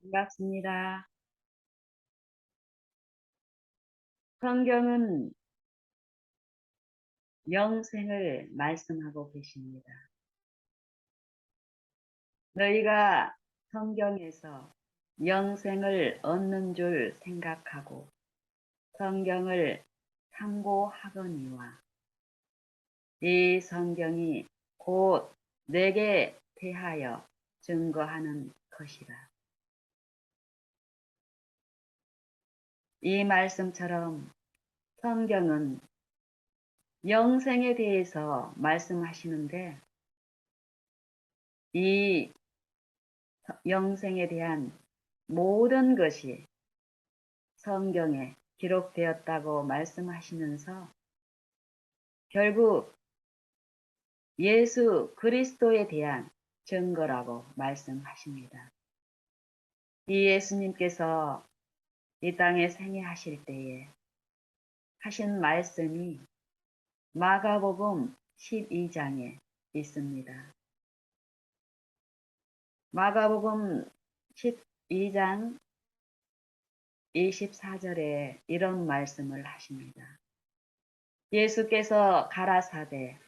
반갑습니다. 성경은 영생을 말씀하고 계십니다. 너희가 성경에서 영생을 얻는 줄 생각하고 성경을 참고하거니와 이 성경이 곧 내게 대하여 증거하는 것이라. 이 말씀처럼 성경은 영생에 대해서 말씀하시는데 이 영생에 대한 모든 것이 성경에 기록되었다고 말씀하시면서 결국 예수 그리스도에 대한 증거라고 말씀하십니다. 이 예수님께서 이 땅에 생애하실 때에 하신 말씀이 마가복음 12장에 있습니다. 마가복음 12장 24절에 이런 말씀을 하십니다. 예수께서 가라사대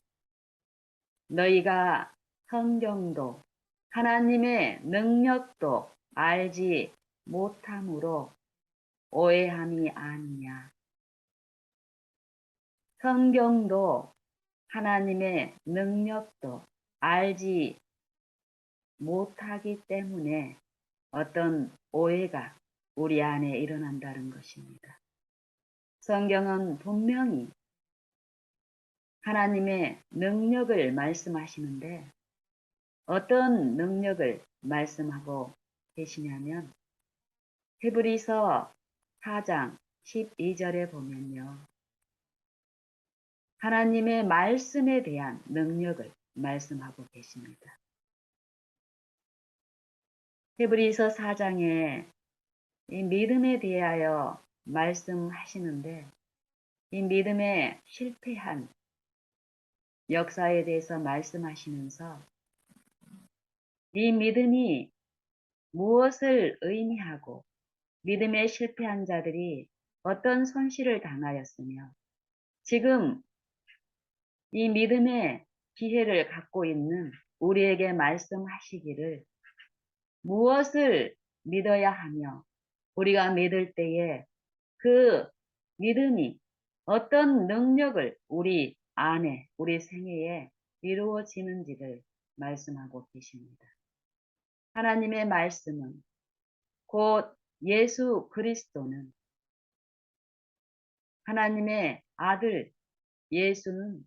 너희가 성경도 하나님의 능력도 알지 못함으로 오해함이 아니냐. 성경도 하나님의 능력도 알지 못하기 때문에 어떤 오해가 우리 안에 일어난다는 것입니다. 성경은 분명히 하나님의 능력을 말씀하시는데 어떤 능력을 말씀하고 계시냐면 히브리서 4장 12절에 보면요. 하나님의 말씀에 대한 능력을 말씀하고 계십니다. 히브리서 4장에 이 믿음에 대하여 말씀하시는데 이 믿음의 실패한 역사에 대해서 말씀하시면서 이 믿음이 무엇을 의미하고 믿음에 실패한 자들이 어떤 손실을 당하였으며 지금 이 믿음의 기회를 갖고 있는 우리에게 말씀하시기를 무엇을 믿어야 하며 우리가 믿을 때에 그 믿음이 어떤 능력을 우리 안에 우리 생애에 이루어지는지를 말씀하고 계십니다. 하나님의 말씀은 곧 예수 그리스도는 하나님의 아들 예수는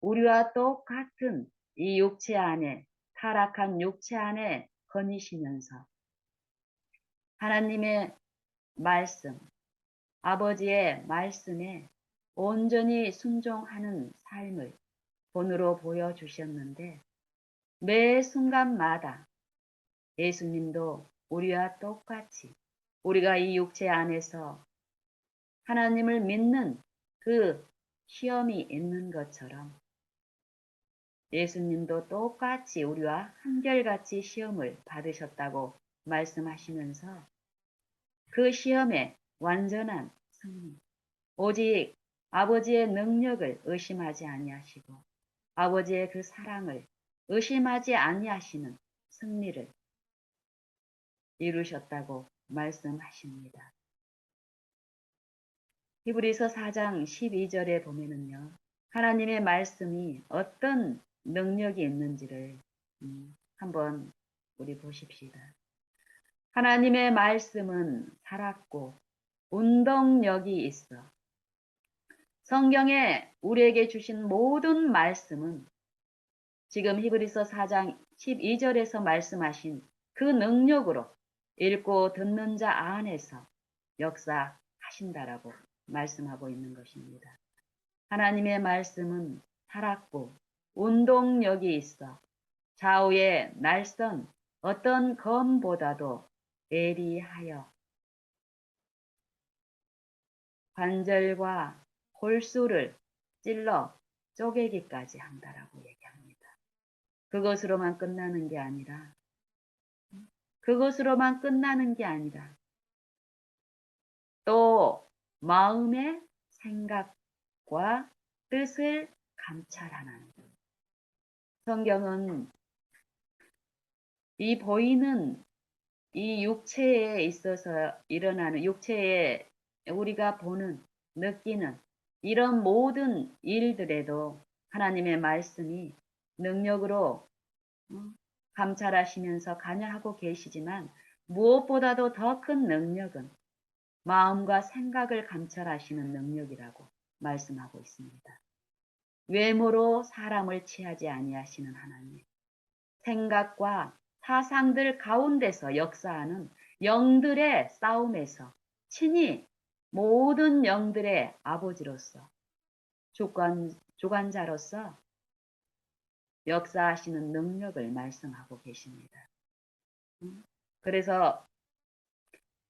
우리와 똑같은 이 육체 안에 타락한 육체 안에 거니시면서 하나님의 말씀 아버지의 말씀에 온전히 순종하는 삶을 본으로 보여주셨는데 매 순간마다 예수님도 우리와 똑같이 우리가 이 육체 안에서 하나님을 믿는 그 시험이 있는 것처럼 예수님도 똑같이 우리와 한결같이 시험을 받으셨다고 말씀하시면서 그 시험에 완전한 승리, 오직 아버지의 능력을 의심하지 아니하시고 아버지의 그 사랑을 의심하지 아니하시는 승리를 이루셨다고 말씀하십니다. 히브리서 4장 12절에 보면은요. 하나님의 말씀이 어떤 능력이 있는지를 한번 우리 보십시다. 하나님의 말씀은 살았고 운동력이 있어 성경에 우리에게 주신 모든 말씀은 지금 히브리서 4장 12절에서 말씀하신 그 능력으로 읽고 듣는 자 안에서 역사하신다라고 말씀하고 있는 것입니다. 하나님의 말씀은 살았고 운동력이 있어 좌우의 날선 어떤 검보다도 예리하여 관절과 골수를 찔러 쪼개기까지 한다라고 얘기합니다. 그것으로만 끝나는 게 아니라 그것으로만 끝나는 게 아니라 또 마음의 생각과 뜻을 감찰하는. 성경은 이 보이는 이 육체에 있어서 일어나는, 육체에 우리가 보는, 느끼는 이런 모든 일들에도 하나님의 말씀이 능력으로 감찰하시면서 관여하고 계시지만, 무엇보다도 더 큰 능력은 마음과 생각을 감찰하시는 능력이라고 말씀하고 있습니다. 외모로 사람을 취하지 아니하시는 하나님, 생각과 사상들 가운데서 역사하는 영들의 싸움에서 친히 모든 영들의 아버지로서 주관자로서 역사하시는 능력을 말씀하고 계십니다. 그래서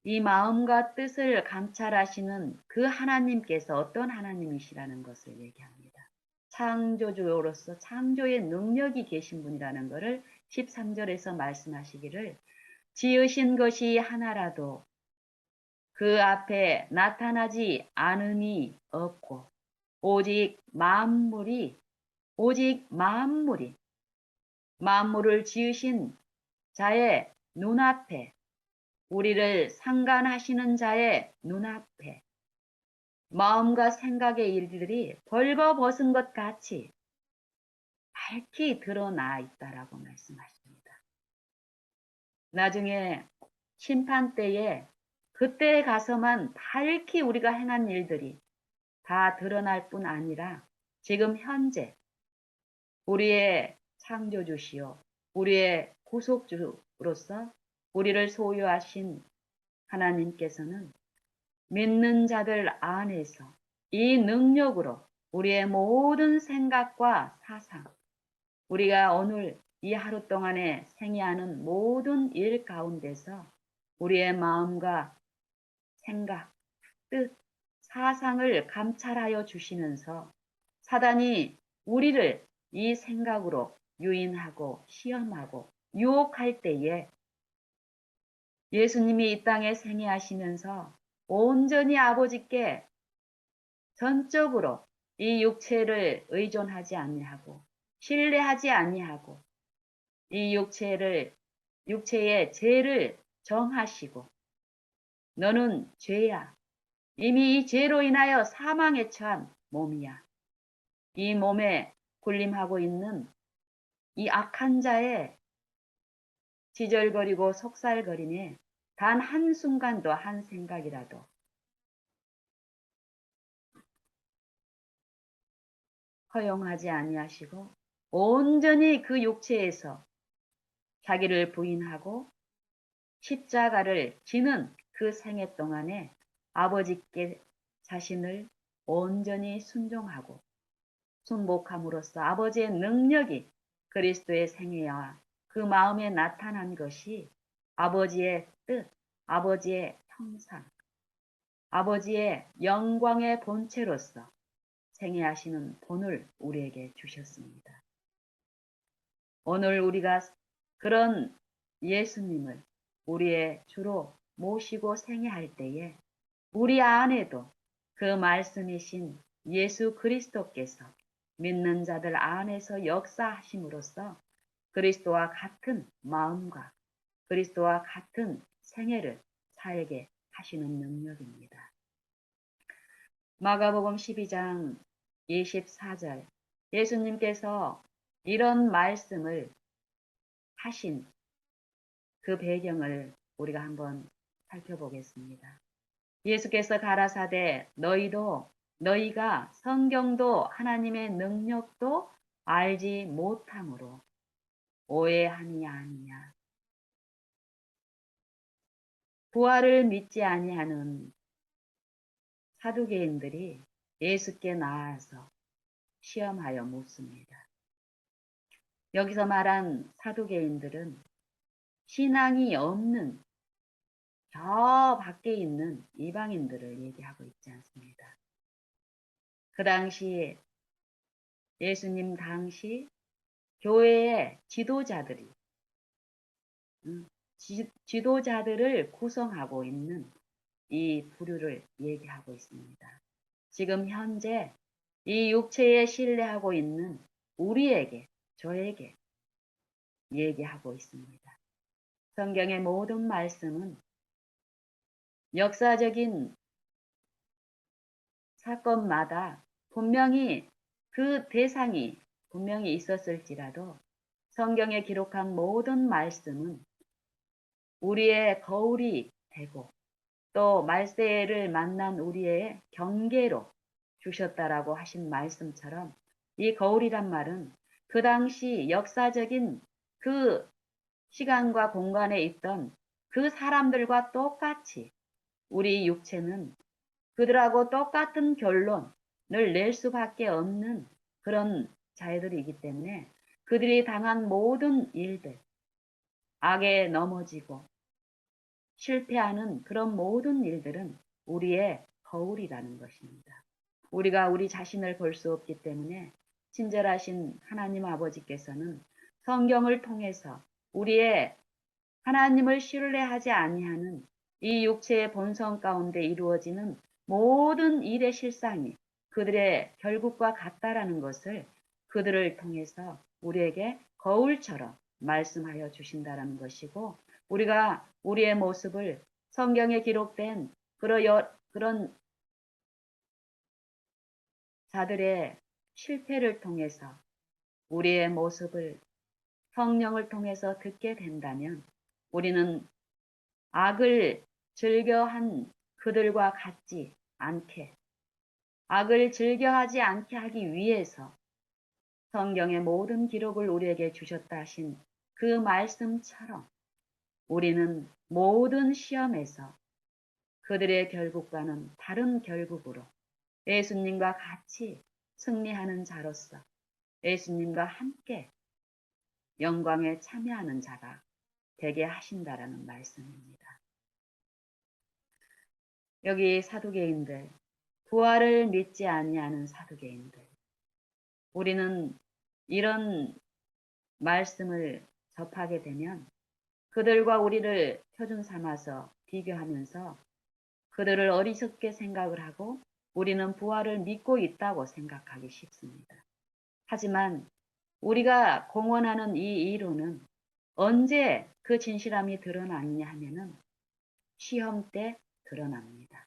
이 마음과 뜻을 감찰하시는 그 하나님께서 어떤 하나님이시라는 것을 얘기합니다. 창조주로서 창조의 능력이 계신 분이라는 것을 13절에서 말씀하시기를, 지으신 것이 하나라도 그 앞에 나타나지 않음이 없고 오직 만물을 지으신 자의 눈앞에, 우리를 상관하시는 자의 눈앞에 마음과 생각의 일들이 벌거벗은 것 같이 밝히 드러나 있다라고 말씀하십니다. 나중에 심판 때에, 그때에 가서만 밝히 우리가 행한 일들이 다 드러날 뿐 아니라 지금 현재 우리의 창조주시요 우리의 구속주로서 우리를 소유하신 하나님께서는 믿는 자들 안에서 이 능력으로 우리의 모든 생각과 사상, 우리가 오늘 이 하루 동안에 생애하는 모든 일 가운데서 우리의 마음과 생각, 뜻, 사상을 감찰하여 주시면서 사단이 우리를 이 생각으로 유인하고 시험하고 유혹할 때에, 예수님이 이 땅에 생애하시면서 온전히 아버지께 전적으로 이 육체를 의존하지 아니하고 신뢰하지 아니하고 이 육체의 죄를 정하시고, 너는 죄야, 이미 이 죄로 인하여 사망에 처한 몸이야, 이 몸에 군림하고 있는 이 악한 자의 지절거리고 속살거림에 단 한순간도 한 생각이라도 허용하지 아니하시고 온전히 그 육체에서 자기를 부인하고 십자가를 지는 그 생애 동안에 아버지께 자신을 온전히 순종하고 순복함으로써 아버지의 능력이 그리스도의 생애와 그 마음에 나타난 것이 아버지의 뜻, 아버지의 형상, 아버지의 영광의 본체로서 생애하시는 본을 우리에게 주셨습니다. 오늘 우리가 그런 예수님을 우리의 주로 모시고 생애할 때에 우리 안에도 그 말씀이신 예수 그리스도께서 믿는 자들 안에서 역사하심으로써 그리스도와 같은 마음과 그리스도와 같은 생애를 살게 하시는 능력입니다. 마가복음 12장 24절, 예수님께서 이런 말씀을 하신 그 배경을 우리가 한번 살펴보겠습니다. 예수께서 가라사대 너희가 성경도 하나님의 능력도 알지 못함으로 오해함이 아니냐. 부활을 믿지 아니하는 사두개인들이 예수께 나아서 시험하여 묻습니다. 여기서 말한 사두개인들은 신앙이 없는 저 밖에 있는 이방인들을 얘기하고 있지 않습니다. 그 당시 예수님 당시 교회의 지도자들이 지도자들을 구성하고 있는 이 부류를 얘기하고 있습니다. 지금 현재 이 육체에 신뢰하고 있는 우리에게, 저에게 얘기하고 있습니다. 성경의 모든 말씀은 역사적인 사건마다 분명히 그 대상이 분명히 있었을지라도 성경에 기록한 모든 말씀은 우리의 거울이 되고 또 말세를 만난 우리의 경계로 주셨다라고 하신 말씀처럼 이 거울이란 말은 그 당시 역사적인 그 시간과 공간에 있던 그 사람들과 똑같이 우리 육체는 그들하고 똑같은 결론을 낼 수밖에 없는 그런 자들이기 때문에 그들이 당한 모든 일들, 악에 넘어지고 실패하는 그런 모든 일들은 우리의 거울이라는 것입니다. 우리가 우리 자신을 볼 수 없기 때문에 친절하신 하나님 아버지께서는 성경을 통해서 우리의 하나님을 신뢰하지 아니하는 이 육체의 본성 가운데 이루어지는 모든 일의 실상이 그들의 결국과 같다라는 것을 그들을 통해서 우리에게 거울처럼 말씀하여 주신다라는 것이고 우리가 우리의 모습을 성경에 기록된 그런 자들의 실패를 통해서 우리의 모습을 성령을 통해서 듣게 된다면 우리는 악을 즐겨한 그들과 같지 않게 악을 즐겨하지 않게 하기 위해서 성경의 모든 기록을 우리에게 주셨다 하신 그 말씀처럼 우리는 모든 시험에서 그들의 결국과는 다른 결국으로 예수님과 같이 승리하는 자로서 예수님과 함께 영광에 참여하는 자가 되게 하신다라는 말씀입니다. 여기 사두개인들, 부활을 믿지 아니하는 사두개인들, 우리는 이런 말씀을 접하게 되면 그들과 우리를 표준 삼아서 비교하면서 그들을 어리석게 생각을 하고 우리는 부활을 믿고 있다고 생각하기 쉽습니다. 하지만 우리가 공언하는 이 이론은 언제 그 진실함이 드러나느냐 하면은 시험 때 드러납니다.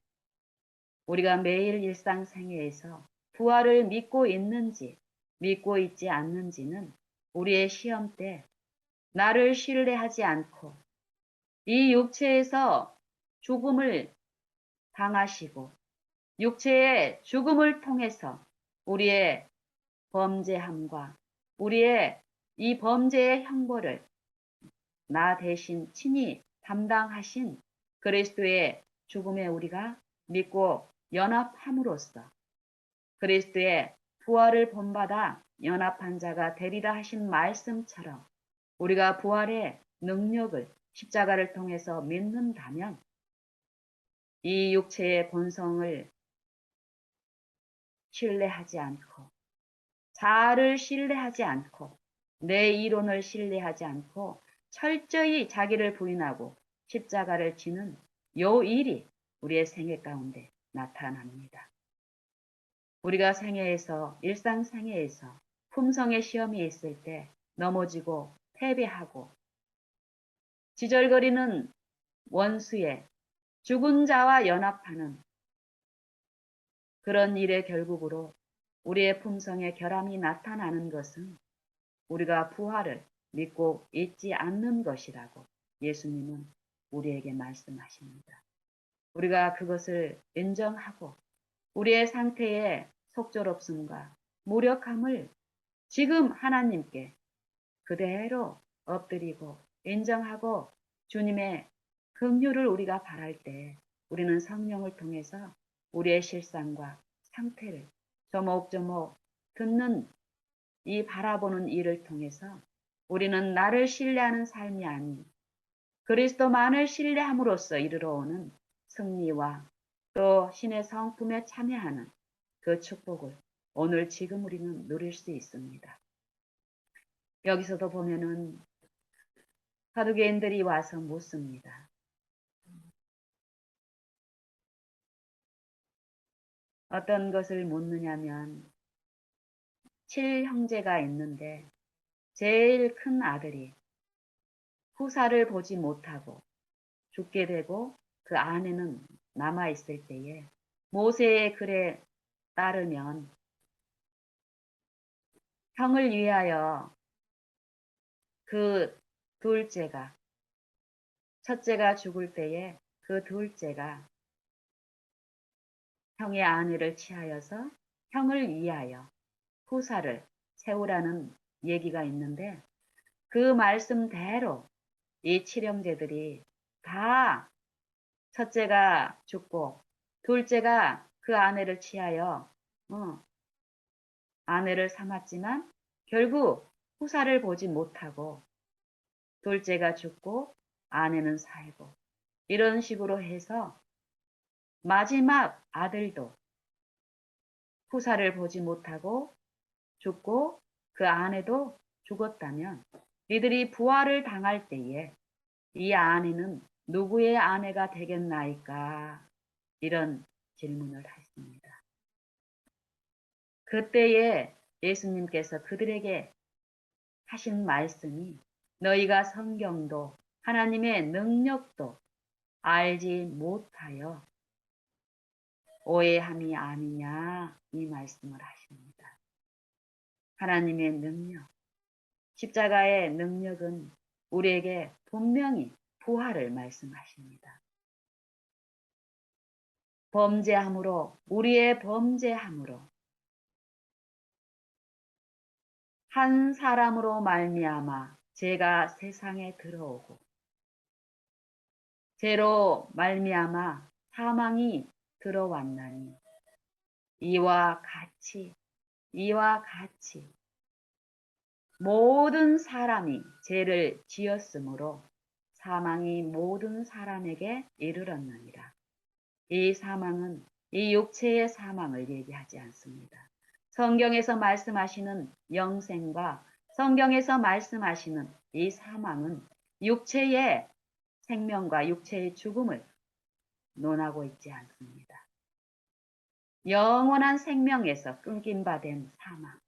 우리가 매일 일상생활에서 부활을 믿고 있는지 믿고 있지 않는지는 우리의 시험 때 나를 신뢰하지 않고 이 육체에서 죽음을 당하시고 육체의 죽음을 통해서 우리의 범죄함과 우리의 이 범죄의 형벌을 나 대신 친히 담당하신 그리스도의 죽음에 우리가 믿고 연합함으로써 그리스도의 부활을 본받아 연합한 자가 되리라 하신 말씀처럼 우리가 부활의 능력을 십자가를 통해서 믿는다면 이 육체의 본성을 신뢰하지 않고 자아를 신뢰하지 않고 내 이론을 신뢰하지 않고 철저히 자기를 부인하고 십자가를 지는 요 일이 우리의 생애 가운데 나타납니다. 우리가 생애에서 일상생애에서 품성의 시험이 있을 때 넘어지고 패배하고 지절거리는 원수의 죽은 자와 연합하는 그런 일의 결국으로 우리의 품성의 결함이 나타나는 것은 우리가 부활을 믿고 있지 않는 것이라고 예수님은 우리에게 말씀하십니다. 우리가 그것을 인정하고 우리의 상태의 속절없음과 무력함을 지금 하나님께 그대로 엎드리고 인정하고 주님의 긍휼을 우리가 바랄 때 우리는 성령을 통해서 우리의 실상과 상태를 조목조목 듣는 이 바라보는 일을 통해서 우리는 나를 신뢰하는 삶이 아닌 그리스도만을 신뢰함으로써 이르러오는 승리와 또 신의 성품에 참여하는 그 축복을 오늘 지금 우리는 누릴 수 있습니다. 여기서도 보면은 사두개인들이 와서 묻습니다. 어떤 것을 묻느냐면 7형제가 있는데 제일 큰 아들이 후사를 보지 못하고 죽게 되고 그 아내는 남아있을 때에 모세의 글에 따르면 형을 위하여 그 둘째가 첫째가 죽을 때에 그 둘째가 형의 아내를 취하여서 형을 위하여 후사를 세우라는 얘기가 있는데 그 말씀대로 이 칠형제들이 다 첫째가 죽고 둘째가 그 아내를 취하여 아내를 삼았지만 결국 후사를 보지 못하고 둘째가 죽고 아내는 살고 이런 식으로 해서 마지막 아들도 후사를 보지 못하고 죽고 그 아내도 죽었다면 이들이 부활을 당할 때에 이 아내는 누구의 아내가 되겠나이까? 이런 질문을 했습니다. 그때에 예수님께서 그들에게 하신 말씀이 너희가 성경도 하나님의 능력도 알지 못하여 오해함이 아니냐 이 말씀을 하십니다. 하나님의 능력, 십자가의 능력은 우리에게 분명히 부활을 말씀하십니다. 범죄함으로 우리의 범죄함으로 한 사람으로 말미암아 죄가 세상에 들어오고 죄로 말미암아 사망이 들어왔나니 이와 같이 모든 사람이 죄를 지었으므로 사망이 모든 사람에게 이르렀느니라. 이 사망은 이 육체의 사망을 얘기하지 않습니다. 성경에서 말씀하시는 영생과 성경에서 말씀하시는 이 사망은 육체의 생명과 육체의 죽음을 논하고 있지 않습니다. 영원한 생명에서 끊긴 바 된 사망,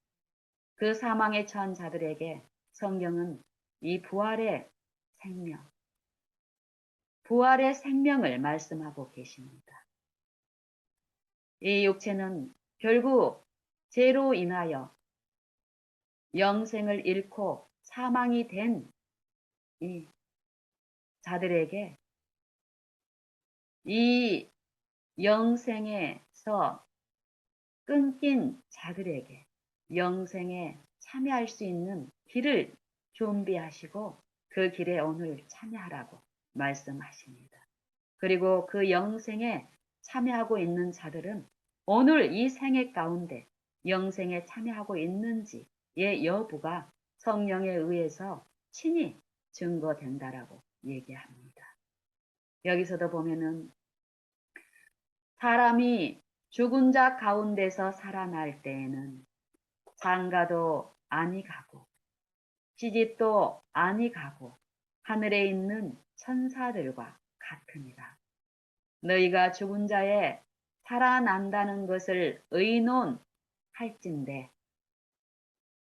그 사망에 처한 자들에게 성경은 이 부활의 생명을 말씀하고 계십니다. 이 육체는 결국 죄로 인하여 영생을 잃고 사망이 된 이 자들에게 이 영생에서 끊긴 자들에게 영생에 참여할 수 있는 길을 준비하시고 그 길에 오늘 참여하라고 말씀하십니다. 그리고 그 영생에 참여하고 있는 자들은 오늘 이 생애 가운데 영생에 참여하고 있는지의 여부가 성령에 의해서 친히 증거된다라고 얘기합니다. 여기서도 보면은 사람이 죽은 자 가운데서 살아날 때에는 장가도 아니 가고 시집도 아니 가고 하늘에 있는 천사들과 같으니라. 너희가 죽은 자에 살아난다는 것을 의논할진대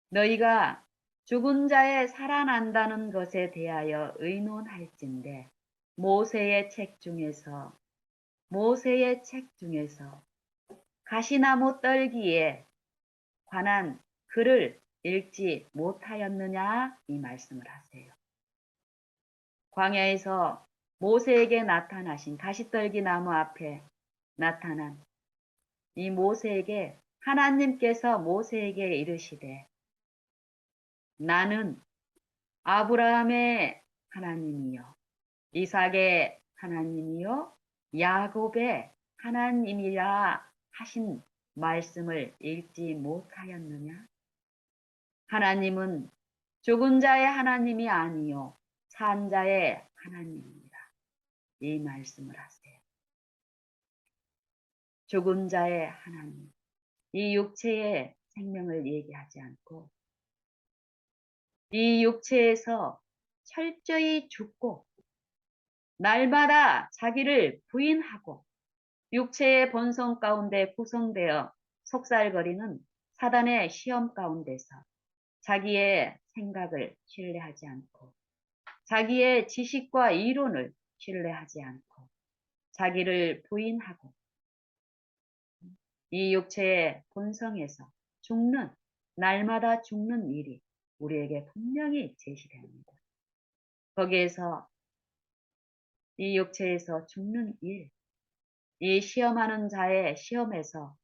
너희가 죽은 자에 살아난다는 것에 대하여 의논할진대 모세의 책 중에서 가시나무 떨기에 관한 글을 읽지 못하였느냐 이 말씀을 하세요. 광야에서 모세에게 나타나신 가시떨기 나무 앞에 나타난 이 모세에게 하나님께서 모세에게 이르시되 나는 아브라함의 하나님이요 이삭의 하나님이요 야곱의 하나님이라 하신 말씀을 읽지 못하였느냐? 하나님은 죽은 자의 하나님이 아니요 산 자의 하나님입니다. 이 말씀을 하세요. 죽은 자의 하나님, 이 육체의 생명을 얘기하지 않고 이 육체에서 철저히 죽고 날마다 자기를 부인하고 육체의 본성 가운데 구성되어 속살거리는 사단의 시험 가운데서 자기의 생각을 신뢰하지 않고 자기의 지식과 이론을 신뢰하지 않고 자기를 부인하고 이 육체의 본성에서 죽는 날마다 죽는 일이 우리에게 분명히 제시됩니다. 거기에서 이 육체에서 죽는 일, 이 시험하는 자의 시험에서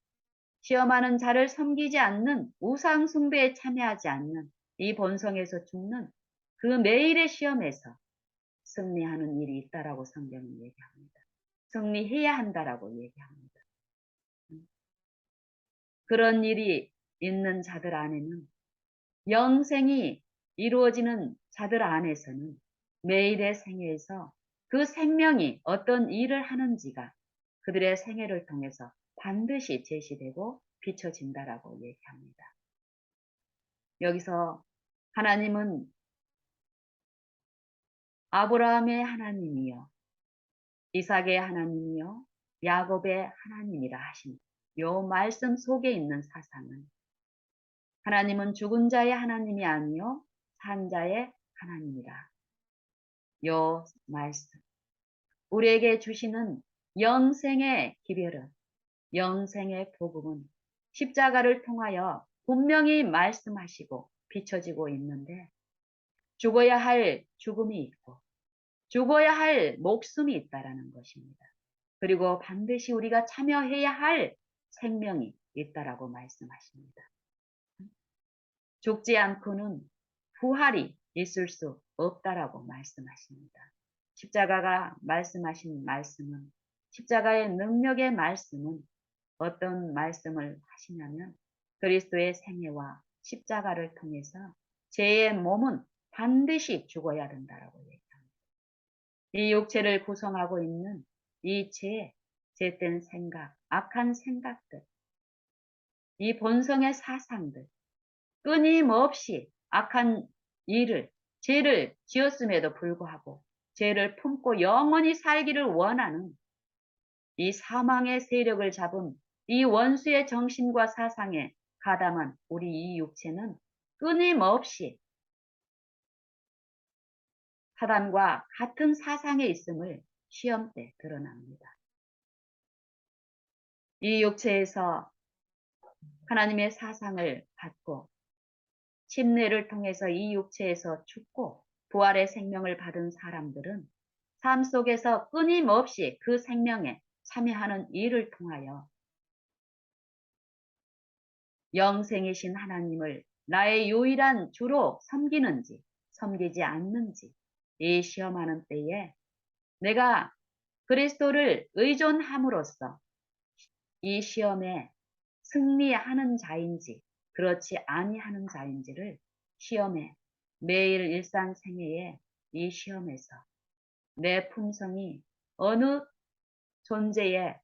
시험하는 자를 섬기지 않는 우상 숭배에 참여하지 않는 이 본성에서 죽는 그 매일의 시험에서 승리하는 일이 있다라고 성경은 얘기합니다. 승리해야 한다라고 얘기합니다. 그런 일이 있는 자들 안에는 영생이 이루어지는 자들 안에서는 매일의 생애에서 그 생명이 어떤 일을 하는지가 그들의 생애를 통해서 반드시 제시되고 비춰진다라고 얘기합니다. 여기서 하나님은 아브라함의 하나님이요, 이삭의 하나님이요, 야곱의 하나님이라 하신 요 말씀 속에 있는 사상은 하나님은 죽은 자의 하나님이 아니요 산 자의 하나님이라. 요 말씀 우리에게 주시는 영생의 기별은 영생의 복음은 십자가를 통하여 분명히 말씀하시고 비춰지고 있는데 죽어야 할 죽음이 있고 죽어야 할 목숨이 있다라는 것입니다. 그리고 반드시 우리가 참여해야 할 생명이 있다라고 말씀하십니다. 죽지 않고는 부활이 있을 수 없다라고 말씀하십니다. 십자가가 말씀하신 말씀은 십자가의 능력의 말씀은 어떤 말씀을 하시냐면 그리스도의 생애와 십자가를 통해서 죄의 몸은 반드시 죽어야 된다라고 얘기합니다. 이 육체를 구성하고 있는 이 죄된 생각, 악한 생각들, 이 본성의 사상들, 끊임없이 악한 일을, 죄를 지었음에도 불구하고 죄를 품고 영원히 살기를 원하는 이 사망의 세력을 잡은 이 원수의 정신과 사상에 가담한 우리 이 육체는 끊임없이 사단과 같은 사상에 있음을 시험 때 드러납니다. 이 육체에서 하나님의 사상을 받고 침례를 통해서 이 육체에서 죽고 부활의 생명을 받은 사람들은 삶 속에서 끊임없이 그 생명에 참여하는 일을 통하여 영생이신 하나님을 나의 유일한 주로 섬기는지 섬기지 않는지 이 시험하는 때에 내가 그리스도를 의존함으로써 이 시험에 승리하는 자인지 그렇지 아니하는 자인지를 시험에 매일 일상생애에 이 시험에서 내 품성이 어느 존재의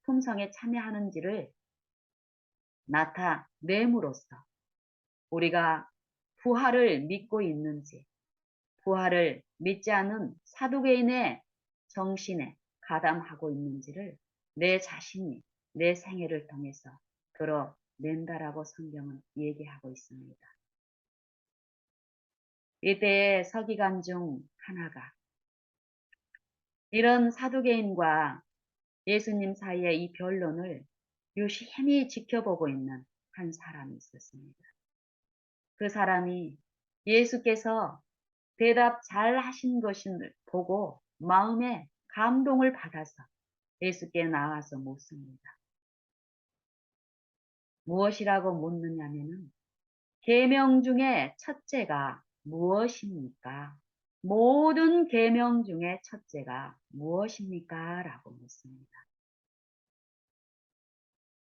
품성에 참여하는지를 나타냄으로써 우리가 부활을 믿고 있는지 부활을 믿지 않는 사두개인의 정신에 가담하고 있는지를 내 자신이 내 생애를 통해서 드러낸다라고 성경은 얘기하고 있습니다. 이때의 서기관 중 하나가 이런 사두개인과 예수님 사이의 이 변론을 유심히 지켜보고 있는 한 사람이 있었습니다. 그 사람이 예수께서 대답 잘 하신 것을 보고 마음에 감동을 받아서 예수께 나와서 묻습니다. 무엇이라고 묻느냐면은 계명 중에 첫째가 무엇입니까? 모든 계명 중에 첫째가 무엇입니까? 라고 묻습니다.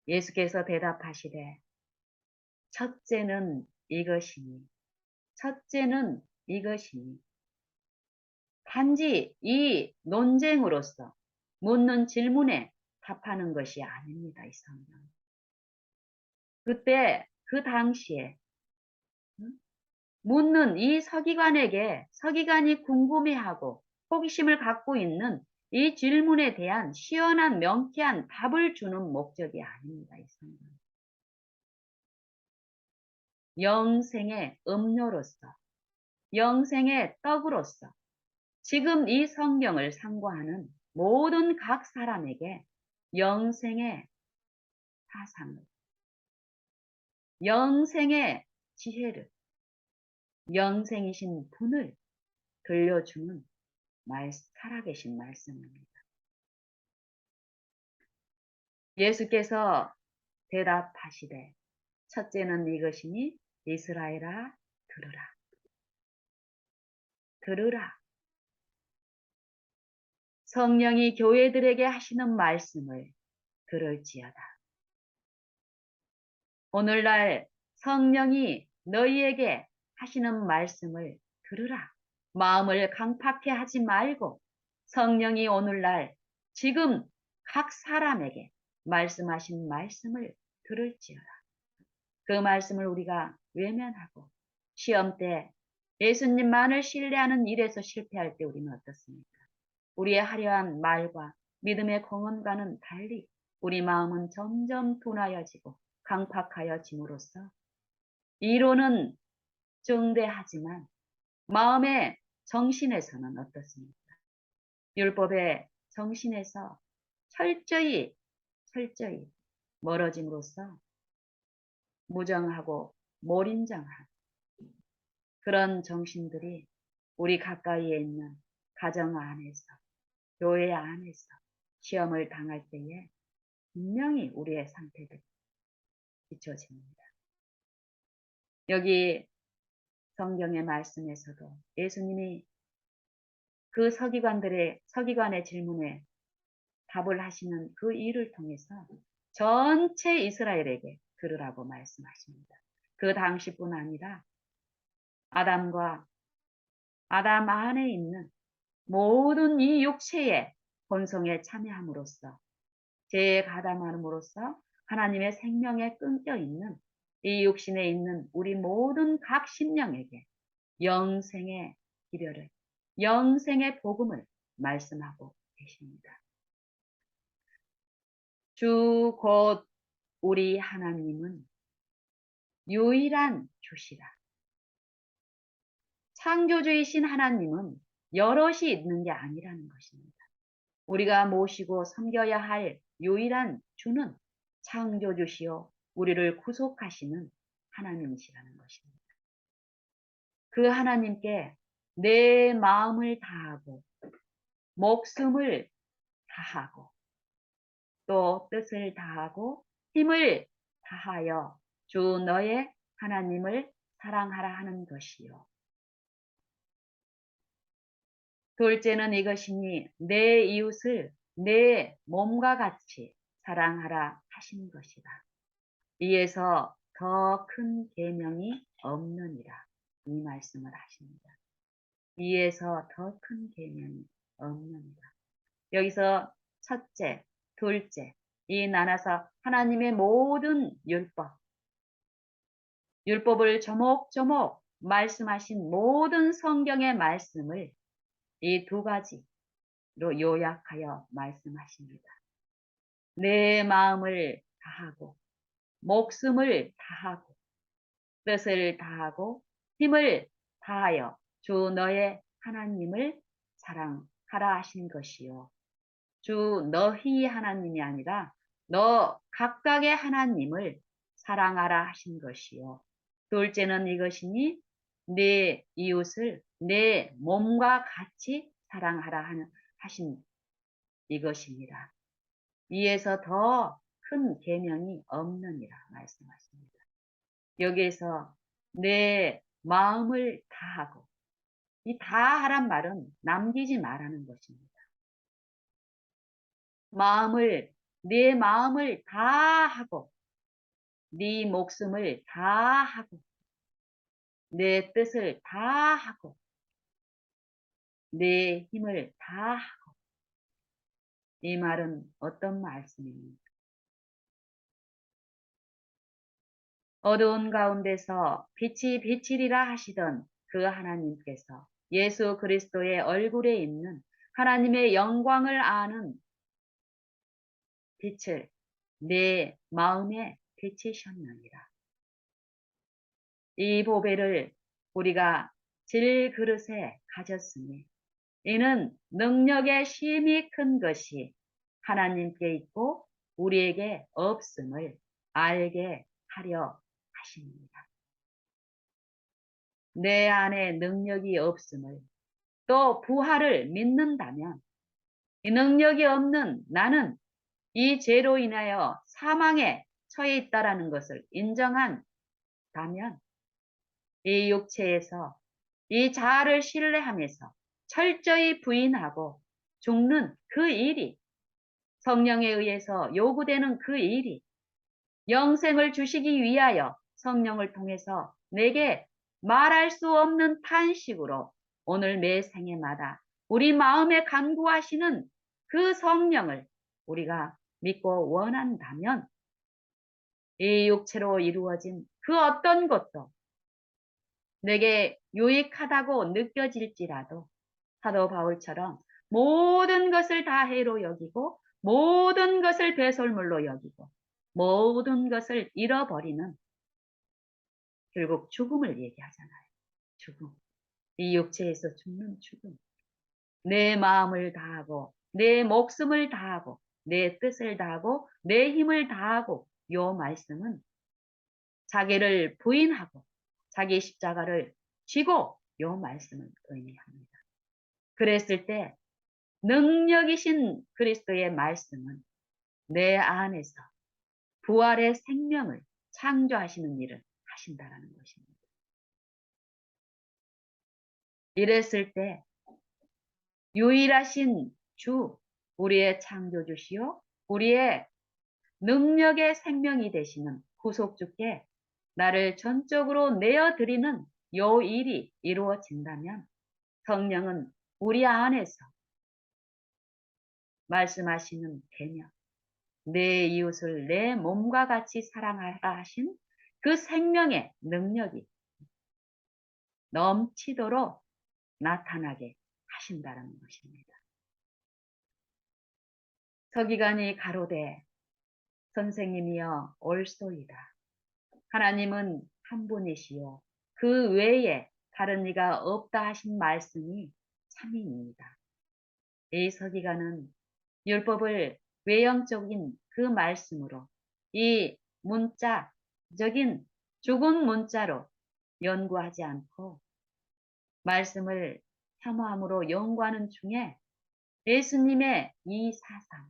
예수께서 대답하시되 첫째는 이것이니 첫째는 이것이니 단지 이 논쟁으로서 묻는 질문에 답하는 것이 아닙니다. 이 성경. 그때 그 당시에 묻는 이 서기관에게 서기관이 궁금해하고 호기심을 갖고 있는 이 질문에 대한 시원한 명쾌한 답을 주는 목적이 아닙니다. 이 성경. 영생의 음료로서, 영생의 떡으로서 지금 이 성경을 상고하는 모든 각 사람에게 영생의 사상을, 영생의 지혜를, 영생이신 분을 들려주는 살아계신 말씀입니다. 예수께서 대답하시되 첫째는 이것이니 이스라엘아 들으라. 들으라. 성령이 교회들에게 하시는 말씀을 들을지어다. 오늘날 성령이 너희에게 하시는 말씀을 들으라. 마음을 강팍해 하지 말고 성령이 오늘날 지금 각 사람에게 말씀하신 말씀을 들을지어다. 그 말씀을 우리가 외면하고 시험 때 예수님만을 신뢰하는 일에서 실패할 때 우리는 어떻습니까? 우리의 화려한 말과 믿음의 공언과는 달리 우리 마음은 점점 둔하여지고 강팍하여짐으로써 이론은 정대하지만 마음의 정신에서는 어떻습니까? 율법의 정신에서 철저히 멀어짐으로써 무정하고 몰인정한 그런 정신들이 우리 가까이에 있는 가정 안에서 교회 안에서 시험을 당할 때에 분명히 우리의 상태들이 비춰집니다. 여기 성경의 말씀에서도 예수님이 그 서기관의 질문에 답을 하시는 그 일을 통해서 전체 이스라엘에게 들으라고 말씀하십니다. 그 당시뿐 아니라 아담과 아담 안에 있는 모든 이 육체의 본성에 참여함으로써 죄에 가담함으로써 하나님의 생명에 끊겨 있는 이 육신에 있는 우리 모든 각 심령에게 영생의 기별을, 영생의 복음을 말씀하고 계십니다. 주 곧 우리 하나님은 유일한 주시라. 창조주이신 하나님은 여럿이 있는 게 아니라는 것입니다. 우리가 모시고 섬겨야 할 유일한 주는 창조주시요 우리를 구속하시는 하나님이시라는 것입니다. 그 하나님께 내 마음을 다하고 목숨을 다하고 또 뜻을 다하고 힘을 다하여 주 너의 하나님을 사랑하라 하는 것이요. 둘째는 이것이니 내 이웃을 내 몸과 같이 사랑하라 하신 것이다. 이에서 더 큰 계명이 없느니라. 이 말씀을 하십니다. 이에서 더 큰 계명이 없느니라. 여기서 첫째, 둘째 이 나눠서 하나님의 모든 율법을 조목조목 말씀하신 모든 성경의 말씀을 이 두 가지로 요약하여 말씀하십니다. 내 마음을 다하고 목숨을 다하고 뜻을 다하고 힘을 다하여 주 너의 하나님을 사랑하라 하신 것이요. 주 너희 하나님이 아니라 너 각각의 하나님을 사랑하라 하신 것이요. 둘째는 이것이니 내 이웃을 내 몸과 같이 사랑하라 하신 이것입니다. 이에서 더 큰 계명이 없느니라 말씀하십니다. 여기에서 내 마음을 다하고 이 다하란 말은 남기지 말라는 것입니다. 내 마음을 다하고 네 목숨을 다하고 내 뜻을 다하고 내 힘을 다하고 이 말은 어떤 말씀입니까? 어두운 가운데서 빛이 비치리라 하시던 그 하나님께서 예수 그리스도의 얼굴에 있는 하나님의 영광을 아는 빛을 내 마음에 비치셨느니라. 이 보배를 우리가 질그릇에 가졌으니 이는 능력의 심히 큰 것이 하나님께 있고 우리에게 없음을 알게 하려 하십니다. 내 안에 능력이 없음을 또 부활을 믿는다면 이 능력이 없는 나는 이 죄로 인하여 사망에 처해 있다라는 것을 인정한다면 이 육체에서 이 자아를 신뢰하면서 철저히 부인하고 죽는 그 일이 성령에 의해서 요구되는 그 일이 영생을 주시기 위하여 성령을 통해서 내게 말할 수 없는 탄식으로 오늘 매 생애마다 우리 마음에 간구하시는 그 성령을 우리가 믿고 원한다면 이 육체로 이루어진 그 어떤 것도 내게 유익하다고 느껴질지라도 사도 바울처럼 모든 것을 다 해로 여기고 모든 것을 배설물로 여기고 모든 것을 잃어버리는 결국 죽음을 얘기하잖아요. 죽음. 이 육체에서 죽는 죽음. 내 마음을 다하고 내 목숨을 다하고 내 뜻을 다하고 내 힘을 다하고 요 말씀은 자기를 부인하고 자기 십자가를 쥐고 요 말씀을 의미합니다. 그랬을 때 능력이신 그리스도의 말씀은 내 안에서 부활의 생명을 창조하시는 일을 하신다라는 것입니다. 이랬을 때 유일하신 주, 우리의 창조주시요 우리의 능력의 생명이 되시는 구속주께 나를 전적으로 내어드리는 요 일이 이루어진다면 성령은 우리 안에서 말씀하시는 계명, 내 이웃을 내 몸과 같이 사랑하라 하신 그 생명의 능력이 넘치도록 나타나게 하신다는 것입니다. 서기관이 가로되 선생님이여 올소이다. 하나님은 한 분이시요 그 외에 다른 이가 없다 하신 말씀이 참입니다. 이 서기관은 율법을 외형적인 그 말씀으로 이 문자적인 죽은 문자로 연구하지 않고 말씀을 혐오함으로 연구하는 중에 예수님의 이 사상,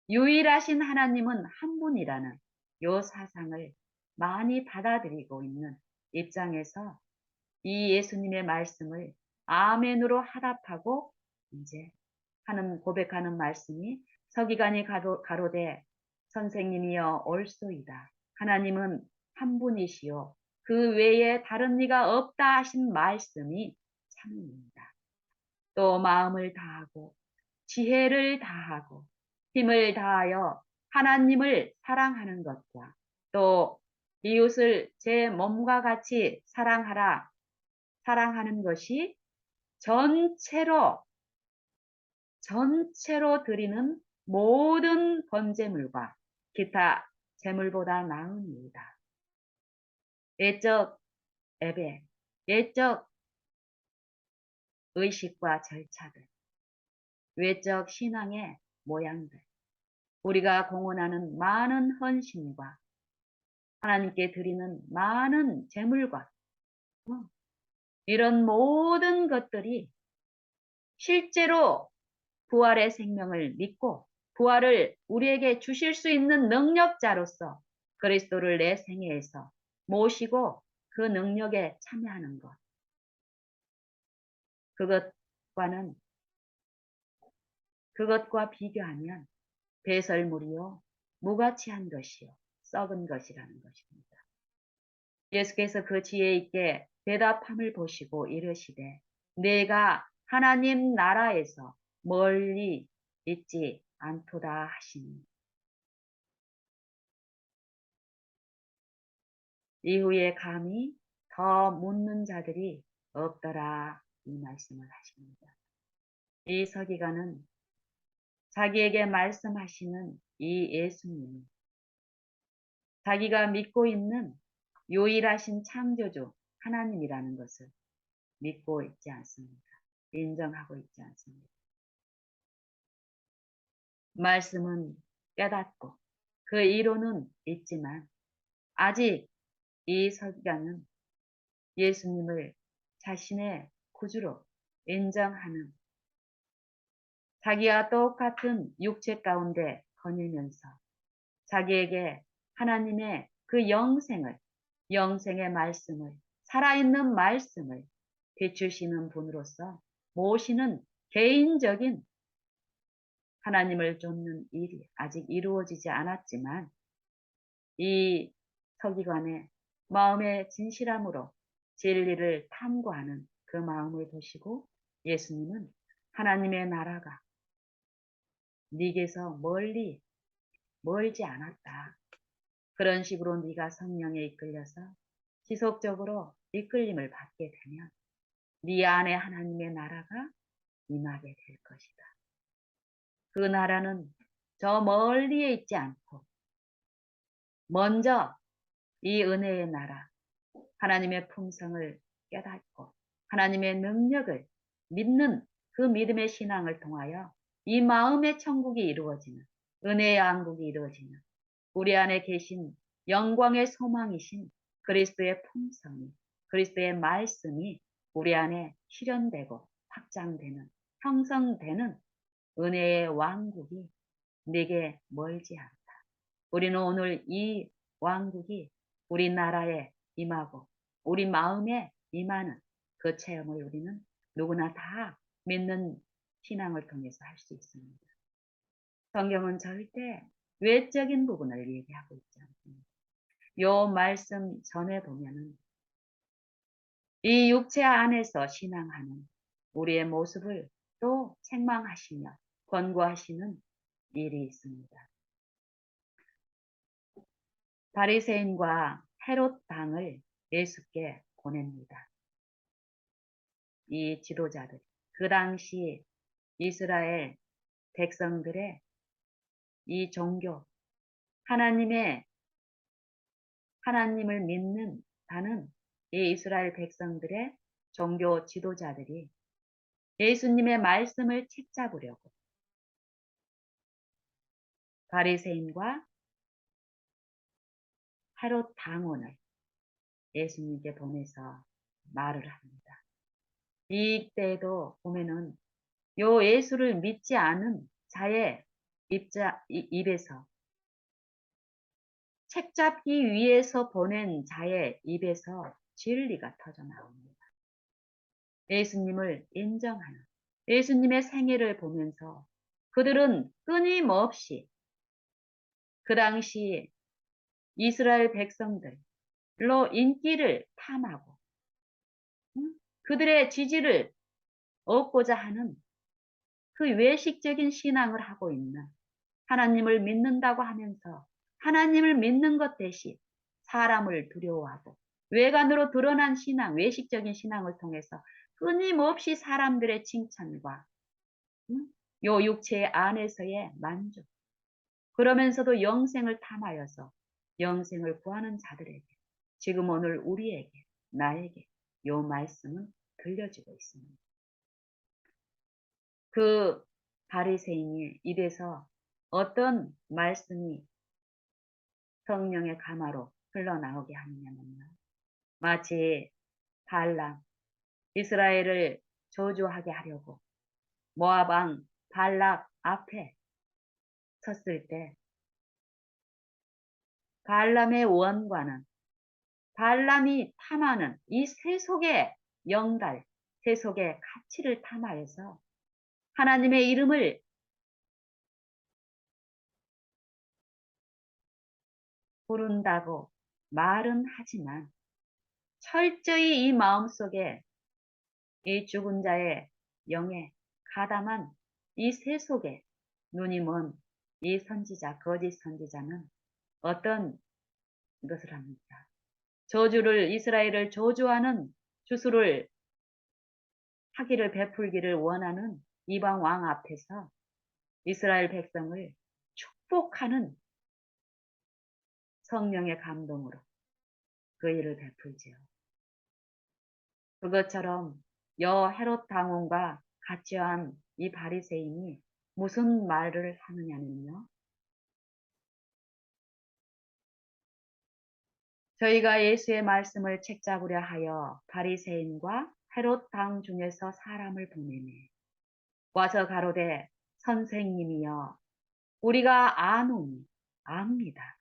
유일하신 하나님은 한 분이라는 요 사상을 많이 받아들이고 있는 입장에서 이 예수님의 말씀을 아멘으로 하답하고 이제 고백하는 말씀이 서기관이 가로되 선생님이여 올소이다. 하나님은 한 분이시요 그 외에 다른 이가 없다 하신 말씀이 참입니다. 또 마음을 다하고 지혜를 다하고 힘을 다하여 하나님을 사랑하는 것과 또 이웃을 제 몸과 같이 사랑하는 것이 전체로 드리는 모든 번제물과 기타 제물보다 나으니이다. 예적 예배, 예적 의식과 절차들, 외적 신앙의 모양들, 우리가 공헌하는 많은 헌신과 하나님께 드리는 많은 제물과 이런 모든 것들이 실제로 부활의 생명을 믿고 부활을 우리에게 주실 수 있는 능력자로서 그리스도를 내 생애에서 모시고 그 능력에 참여하는 것. 그것과 비교하면 배설물이요 무가치한 것이요 썩은 것이라는 것입니다. 예수께서 그 지혜 있게 대답함을 보시고 이르시되 내가 하나님 나라에서 멀리 있지 않도다 하시니 이후에 감히 더 묻는 자들이 없더라. 이 말씀을 하십니다. 이 서기관은 자기에게 말씀하시는 이 예수님이 자기가 믿고 있는 유일하신 창조주 하나님이라는 것을 믿고 있지 않습니다. 인정하고 있지 않습니다. 말씀은 깨닫고 그 이론은 있지만 아직 이 서기관은 예수님을 자신의 구주로 인정하는 자기와 똑같은 육체 가운데 거닐면서 자기에게 하나님의 그 영생의 말씀을, 살아있는 말씀을 비추시는 분으로서 모시는 개인적인 하나님을 좇는 일이 아직 이루어지지 않았지만 이 서기관의 마음의 진실함으로 진리를 탐구하는 그 마음을 보시고 예수님은 하나님의 나라가 네게서 멀지 않았다. 그런 식으로 네가 성령에 이끌려서 지속적으로 이끌림을 받게 되면 네 안에 하나님의 나라가 임하게 될 것이다. 그 나라는 저 멀리에 있지 않고 먼저 이 은혜의 나라, 하나님의 품성을 깨닫고 하나님의 능력을 믿는 그 믿음의 신앙을 통하여 이 마음의 천국이 이루어지는 은혜의 왕국이 이루어지는 우리 안에 계신 영광의 소망이신 그리스도의 품성이 그리스도의 말씀이 우리 안에 실현되고 확장되는 형성되는 은혜의 왕국이 내게 멀지 않다. 우리는 오늘 이 왕국이 우리나라에 임하고 우리 마음에 임하는 그 체험을 우리는 누구나 다 믿는 신앙을 통해서 할 수 있습니다. 성경은 절대 외적인 부분을 얘기하고 있지 않습니다. 요 말씀 전에 보면은 이 육체 안에서 신앙하는 우리의 모습을 또 책망하시며 권고하시는 일이 있습니다. 바리새인과 헤롯 당을 예수께 보냅니다. 이 지도자들, 그 당시 이스라엘 백성들의 이 종교, 하나님을 믿는다는 이 이스라엘 백성들의 종교 지도자들이 예수님의 말씀을 책잡으려고 바리새인과 헤롯 당원을 예수님께 보내서 말을 합니다. 이때도 보면은 요 예수를 믿지 않은 자의 입에서 책잡기 위해서 보낸 자의 입에서 진리가 터져 나옵니다. 예수님을 인정하는 예수님의 생애를 보면서 그들은 끊임없이 그 당시 이스라엘 백성들로 인기를 탐하고 그들의 지지를 얻고자 하는 그 외식적인 신앙을 하고 있는 하나님을 믿는다고 하면서 하나님을 믿는 것 대신 사람을 두려워하고 외관으로 드러난 신앙, 외식적인 신앙을 통해서 끊임없이 사람들의 칭찬과 요 육체 안에서의 만족, 그러면서도 영생을 탐하여서 영생을 구하는 자들에게 지금 오늘 우리에게 나에게 요 말씀은 들려지고 있습니다. 그 바리새인의 입에서 어떤 말씀이 성령의 가마로 흘러나오게 하느냐면요. 마치 발람, 이스라엘을 저주하게 하려고 모압 왕 발락 앞에 섰을 때 발람의 원과는 발람이 탐하는 이 세속의 영달, 세속의 가치를 탐하여서 하나님의 이름을 부른다고 말은 하지만 철저히 이 마음속에 이 죽은 자의 영에 가담한 이 세속에 눈이 먼 이 선지자, 거짓 선지자는 어떤 것을 합니까? 이스라엘을 저주하는 주술을 하기를 베풀기를 원하는 이방 왕 앞에서 이스라엘 백성을 축복하는 성령의 감동으로 그 일을 베풀지요. 그것처럼 헤롯 당원과 같이 한 이 바리새인이 무슨 말을 하느냐면요. 저희가 예수의 말씀을 책잡으려 하여 바리새인과 헤롯 당 중에서 사람을 보내매 와서 가로되 선생님이여 우리가 아노니 압니다.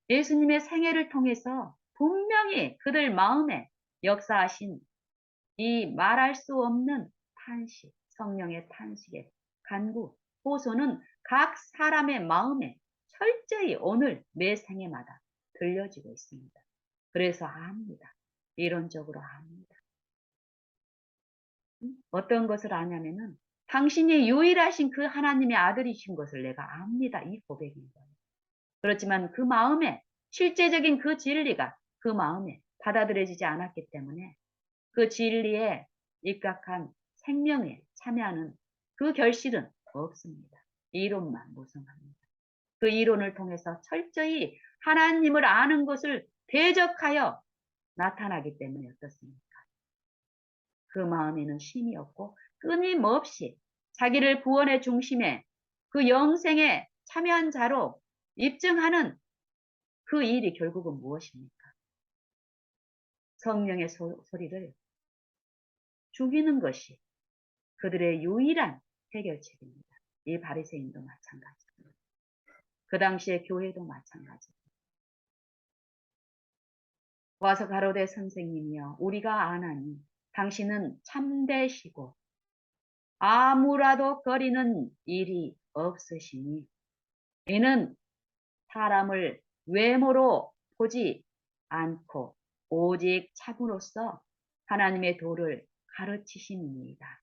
예수님의 생애를 통해서 분명히 그들 마음에 역사하신 이 말할 수 없는 탄식, 성령의 탄식의 간구, 호소는 각 사람의 마음에 철저히 오늘 매 생애마다 들려지고 있습니다. 그래서 압니다. 이론적으로 압니다. 어떤 것을 아냐면은 당신이 유일하신 그 하나님의 아들이신 것을 내가 압니다. 이 고백인 거예요. 그렇지만 그 마음에 실제적인 그 진리가 그 마음에 받아들여지지 않았기 때문에 그 진리에 입각한 생명에 참여하는 그 결실은 없습니다. 이론만 무성합니다. 그 이론을 통해서 철저히 하나님을 아는 것을 대적하여 나타나기 때문에 어떻습니까? 그 마음에는 쉼이 없고 끊임없이 자기를 구원의 중심에 그 영생에 참여한 자로 입증하는 그 일이 결국은 무엇입니까? 성령의 소리를 죽이는 것이 그들의 유일한 해결책입니다. 이 바리새인도 마찬가지입니다. 그 당시에 교회도 마찬가지입니다. 와서 가로되 선생님이여 우리가 아나니 당신은 참되시고 아무라도 거리는 일이 없으시니 이는 사람을 외모로 보지 않고 오직 참으로써 하나님의 도를 가르치심입니다.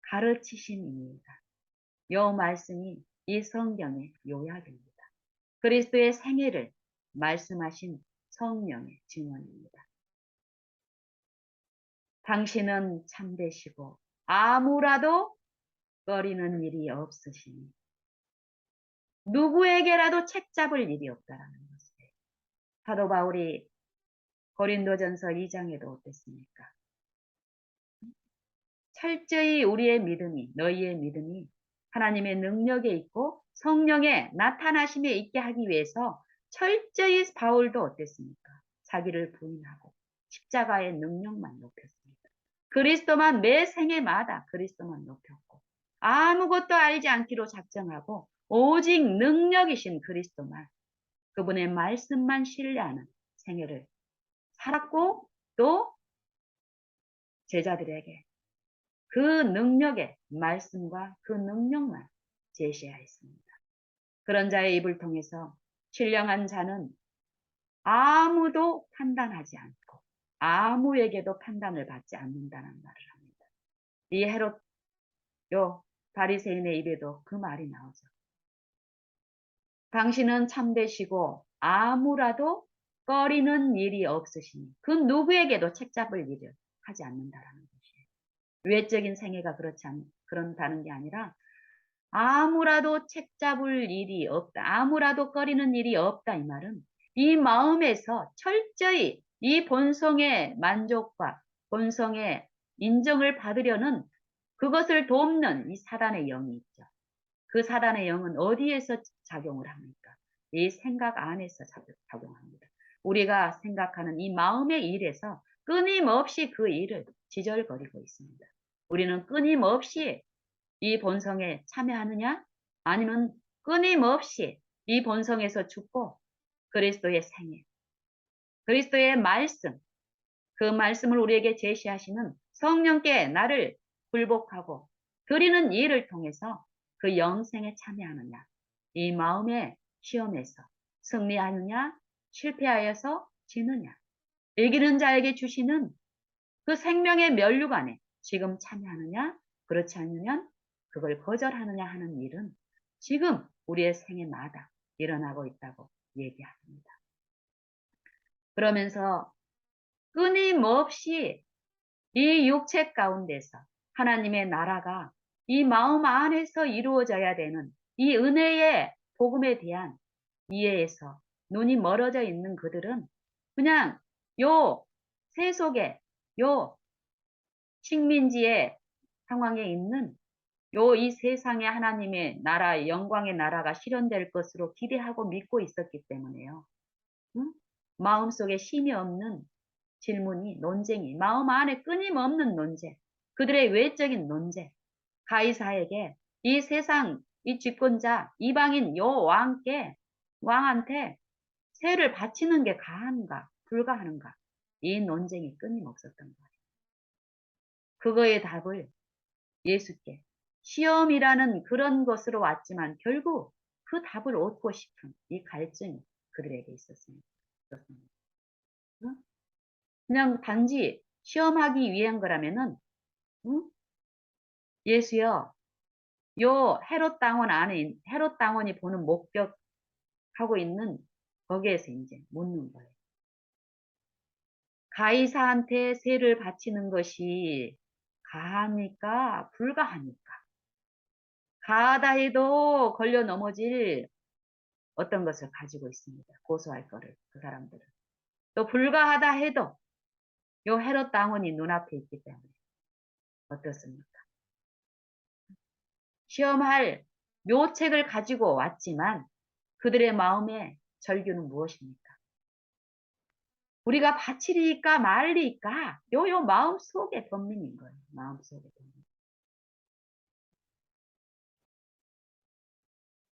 가르치심입니다. 이 말씀이 이 성경의 요약입니다. 그리스도의 생애를 말씀하신 성령의 증언입니다. 당신은 참되시고 아무라도 꺼리는 일이 없으시니 누구에게라도 책잡을 일이 없다라는 것이에요. 사도 바울이 고린도전서 2장에도 어땠습니까? 철저히 우리의 믿음이 너희의 믿음이 하나님의 능력에 있고 성령의 나타나심에 있게 하기 위해서 철저히 바울도 어땠습니까? 자기를 부인하고 십자가의 능력만 높였습니다. 그리스도만 매 생애마다 그리스도만 높였고 아무것도 알지 않기로 작정하고 오직 능력이신 그리스도만 그분의 말씀만 신뢰하는 생애를 살았고 또 제자들에게 그 능력의 말씀과 그 능력만 제시하였습니다. 그런 자의 입을 통해서 신령한 자는 아무도 판단하지 않고 아무에게도 판단을 받지 않는다는 말을 합니다. 이 헤롯 바리새인의 입에도 그 말이 나오죠. 당신은 참되시고 아무라도 꺼리는 일이 없으시니 그 누구에게도 책잡을 일을 하지 않는다라는 것이에요. 외적인 생애가 그런다는 게 아니라 아무라도 책잡을 일이 없다. 아무라도 꺼리는 일이 없다. 이 말은 이 마음에서 철저히 이 본성의 만족과 본성의 인정을 받으려는 그것을 돕는 이 사단의 영이 있죠. 그 사단의 영은 어디에서 작용을 합니까? 이 생각 안에서 작용합니다. 우리가 생각하는 이 마음의 일에서 끊임없이 그 일을 지절거리고 있습니다. 우리는 끊임없이 이 본성에 참여하느냐? 아니면 끊임없이 이 본성에서 죽고 그리스도의 생애, 그리스도의 말씀, 그 말씀을 우리에게 제시하시는 성령께 나를 굴복하고 드리는 일을 통해서 그 영생에 참여하느냐? 이 마음의 시험에서 승리하느냐? 실패하여서 지느냐? 이기는 자에게 주시는 그 생명의 면류관에 지금 참여하느냐? 그렇지 않으면 그걸 거절하느냐 하는 일은 지금 우리의 생애마다 일어나고 있다고 얘기합니다. 그러면서 끊임없이 이 육체 가운데서 하나님의 나라가 이 마음 안에서 이루어져야 되는 이 은혜의 복음에 대한 이해에서 눈이 멀어져 있는 그들은 그냥 요 세속에 요 식민지의 상황에 있는 요 이 세상에 하나님의 나라, 영광의 나라가 실현될 것으로 기대하고 믿고 있었기 때문에요. 응? 마음속에 쉼이 없는 질문이, 논쟁이, 마음 안에 끊임없는 논쟁, 그들의 외적인 논쟁, 가이사에게 이 세상, 이 집권자, 이방인 요 왕한테 세를 바치는 게 가한가, 불가하는가, 이 논쟁이 끊임없었던 거예요. 그거의 답을 예수께 시험이라는 그런 것으로 왔지만 결국 그 답을 얻고 싶은 이 갈증이 그들에게 있었습니다. 응? 그냥 단지 시험하기 위한 거라면은 응? 예수여 요 헤롯 당원 안에 헤롯 당원이 보는 목격하고 있는 거기에서 이제 묻는 거예요. 가이사한테 세를 바치는 것이 가합니까? 불가합니까? 가하다 해도 걸려 넘어질 어떤 것을 가지고 있습니다. 고소할 거를 그 사람들은. 또 불가하다 해도 요 헤롯 당원이 눈앞에 있기 때문에 어떻습니까? 시험할 묘책을 가지고 왔지만 그들의 마음의 절규는 무엇입니까? 우리가 바치리까 말리까 요 마음 속의 번민인 거예요. 마음 속의 번민.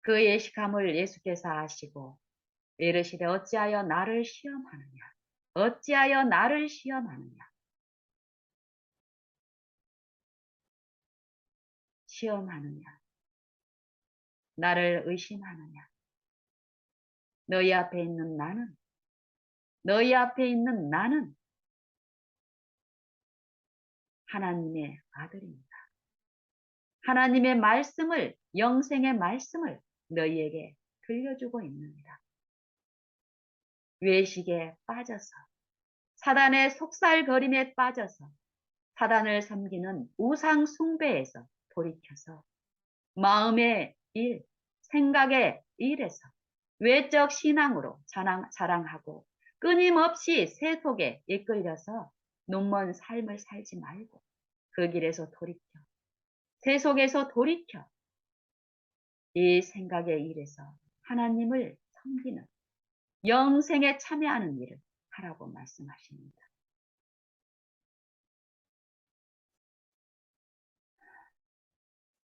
그 예식함을 예수께서 아시고 이르시되 어찌하여 나를 시험하느냐? 어찌하여 나를 시험하느냐? 시험하느냐? 나를 의심하느냐? 너희 앞에 있는 나는 너희 앞에 있는 나는 하나님의 아들입니다. 하나님의 말씀을 영생의 말씀을 너희에게 들려주고 있습니다. 외식에 빠져서 사단의 속살거림에 빠져서 사단을 섬기는 우상 숭배에서 돌이켜서 마음의 일, 생각의 일에서 외적 신앙으로 자랑하고 끊임없이 세속에 이끌려서 눈먼 삶을 살지 말고 그 길에서 돌이켜 세속에서 돌이켜 이 생각의 일에서 하나님을 섬기는 영생에 참여하는 일을 하라고 말씀하십니다.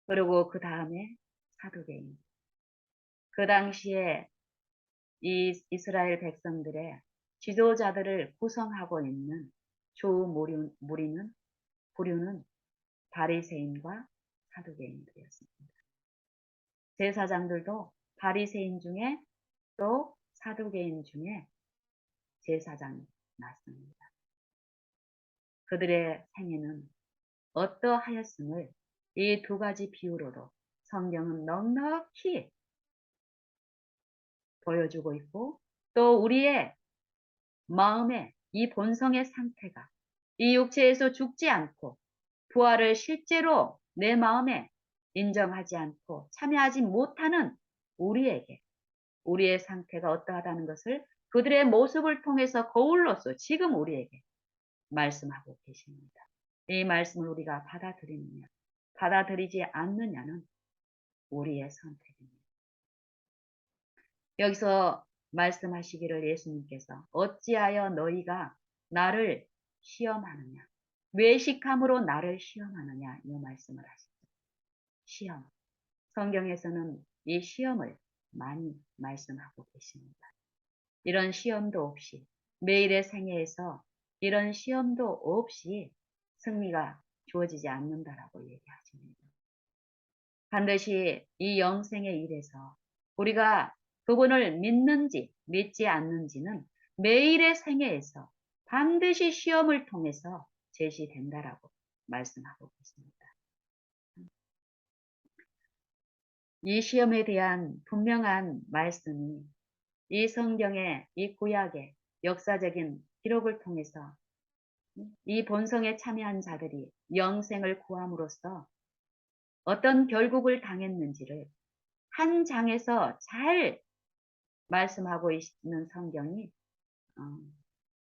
그리고 그 다음에 사두개인. 그 당시에 이 이스라엘 백성들의 지도자들을 구성하고 있는 주 부류는 바리새인과 사두개인들이었습니다. 제사장들도 바리새인 중에 또 사두개인 중에 제사장이 났습니다. 그들의 생애는 어떠하였음을 이 두 가지 비유로도 성경은 넉넉히 보여주고 있고 또 우리의 마음의 이 본성의 상태가 이 육체에서 죽지 않고 부활을 실제로 내 마음에 인정하지 않고 참여하지 못하는 우리에게 우리의 상태가 어떠하다는 것을 그들의 모습을 통해서 거울로서 지금 우리에게 말씀하고 계십니다. 이 말씀을 우리가 받아들이느냐 받아들이지 않느냐는 우리의 선택입니다. 여기서 말씀하시기를 예수님께서 어찌하여 너희가 나를 시험하느냐 외식함으로 나를 시험하느냐 이 말씀을 하시죠. 시험. 성경에서는 이 시험을 많이 말씀하고 계십니다. 이런 시험도 없이 매일의 생애에서 이런 시험도 없이 승리가 주어지지 않는다라고 얘기하십니다. 반드시 이 영생의 일에서 우리가 그분을 믿는지 믿지 않는지는 매일의 생애에서 반드시 시험을 통해서 제시된다라고 말씀하고 있습니다. 이 시험에 대한 분명한 말씀이 이 성경의 이 구약의 역사적인 기록을 통해서 이 본성에 참여한 자들이 영생을 구함으로써 어떤 결국을 당했는지를 한 장에서 잘 말씀하고 있는 성경이 어,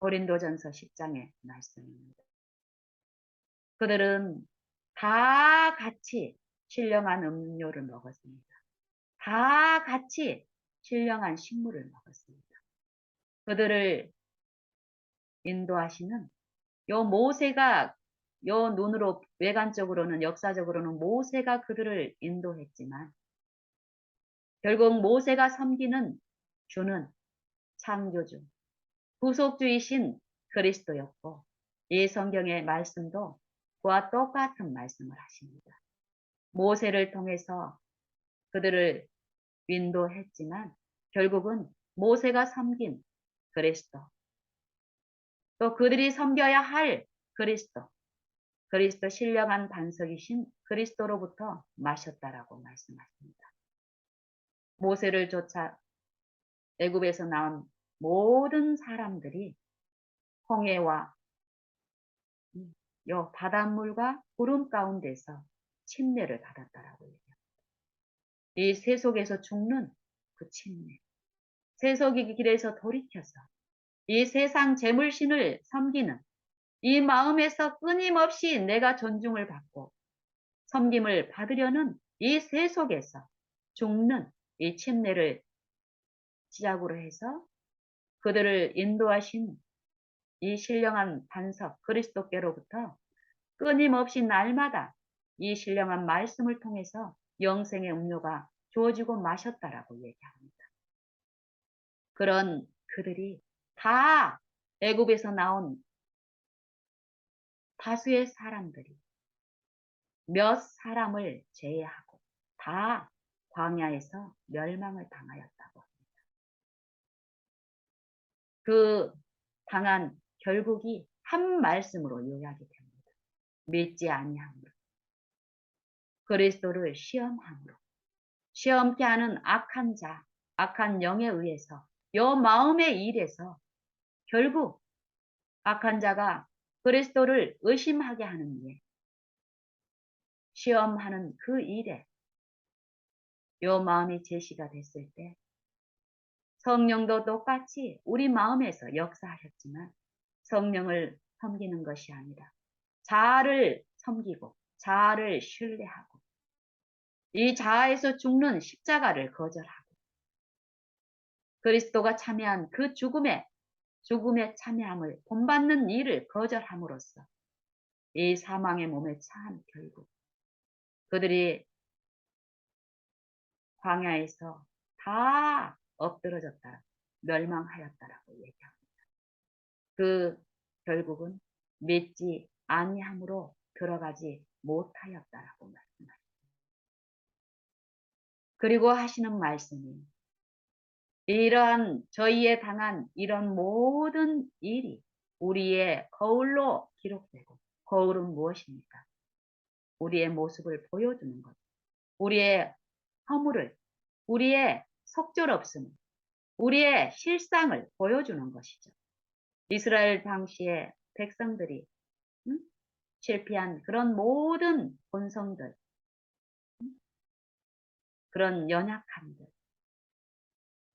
고린도전서 10장의 말씀입니다. 그들은 다 같이 신령한 음료를 먹었습니다. 다 같이 신령한 식물을 먹었습니다. 그들을 인도하시는 요 모세가 요 눈으로 외관적으로는 역사적으로는 모세가 그들을 인도했지만 결국 모세가 섬기는 주는 창조주 구속주이신 그리스도였고 이 성경의 말씀도 그와 똑같은 말씀을 하십니다. 모세를 통해서 그들을 인도했지만 결국은 모세가 섬긴 그리스도 또 그들이 섬겨야 할 그리스도 신령한 반석이신 그리스도로부터 마셨다라고 말씀하십니다. 모세를 쫓아 애굽에서 나온 모든 사람들이 홍해와 요 바닷물과 구름 가운데서 침례를 받았다라고 얘기합니다. 이 세속에서 죽는 그 침례, 세속의 길에서 돌이켜서 이 세상 재물신을 섬기는 이 마음에서 끊임없이 내가 존중을 받고 섬김을 받으려는 이 세속에서 죽는 이 침례를 시작으로 해서 그들을 인도하신 이 신령한 반석 그리스도께로부터 끊임없이 날마다 이 신령한 말씀을 통해서 영생의 음료가 주어지고 마셨다라고 얘기합니다. 그런 그들이 다 애굽에서 나온 다수의 사람들이 몇 사람을 제외하고 다 광야에서 멸망을 당하였다고 합니다. 그 당한 결국이 한 말씀으로 요약이 됩니다. 믿지 아니함으로 그리스도를 시험함으로 시험케 하는 악한 자, 악한 영에 의해서 요 마음의 일에서 결국 악한 자가 그리스도를 의심하게 하는 일, 시험하는 그 일에 요 마음이 제시가 됐을 때 성령도 똑같이 우리 마음에서 역사하셨지만 성령을 섬기는 것이 아니라 자아를 섬기고 자아를 신뢰하고 이 자아에서 죽는 십자가를 거절하고 그리스도가 참여한 그 죽음에 참여함을 본받는 일을 거절함으로써 이 사망의 몸에 처한 결국 그들이 광야에서 다 엎드러졌다, 멸망하였다라고 얘기합니다. 그 결국은 믿지 아니함으로 들어가지 못하였다라고 말씀합니다. 그리고 하시는 말씀이 이러한 저희에 당한 이런 모든 일이 우리의 거울로 기록되고 거울은 무엇입니까? 우리의 모습을 보여주는 것, 우리의 허물을, 우리의 속절없음, 우리의 실상을 보여주는 것이죠. 이스라엘 당시의 백성들이 실패한 그런 모든 본성들, 그런 연약함들,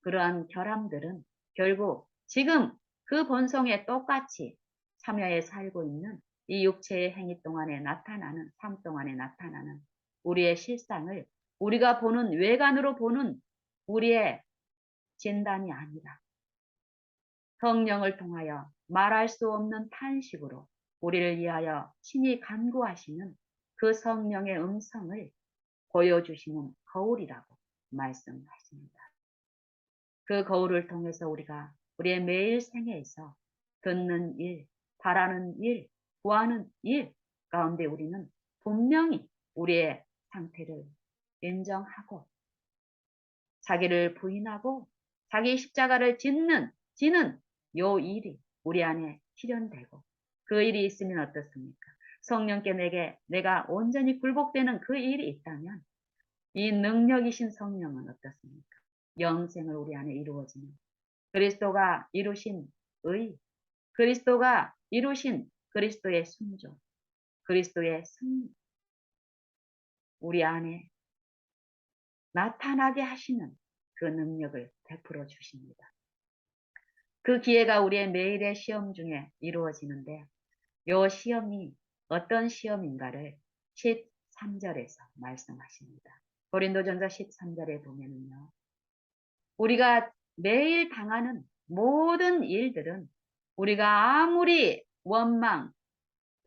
그러한 결함들은 결국 지금 그 본성에 똑같이 참여해 살고 있는 이 육체의 행위 동안에 나타나는, 삶 동안에 나타나는 우리의 실상을 우리가 보는 외관으로 보는 우리의 진단이 아니라 성령을 통하여 말할 수 없는 탄식으로 우리를 위하여 친히 간구하시는 그 성령의 음성을 보여주시는 거울이라고 말씀하십니다. 그 거울을 통해서 우리가 우리의 매일 생애에서 듣는 일, 바라는 일, 구하는 일 가운데 우리는 분명히 우리의 상태를 인정하고 자기를 부인하고 자기 십자가를 지는 요 일이 우리 안에 실현되고 그 일이 있으면 어떻습니까? 성령께 내가 온전히 굴복되는 그 일이 있다면 이 능력이신 성령은 어떻습니까? 영생을 우리 안에 이루어지는 그리스도가 이루신 의, 그리스도가 이루신 그리스도의 순종, 그리스도의 승리, 우리 안에 나타나게 하시는 그 능력을 베풀어 주십니다. 그 기회가 우리의 매일의 시험 중에 이루어지는데 요 시험이 어떤 시험인가를 13절에서 말씀하십니다. 고린도전서 13절에 보면요. 우리가 매일 당하는 모든 일들은 우리가 아무리 원망,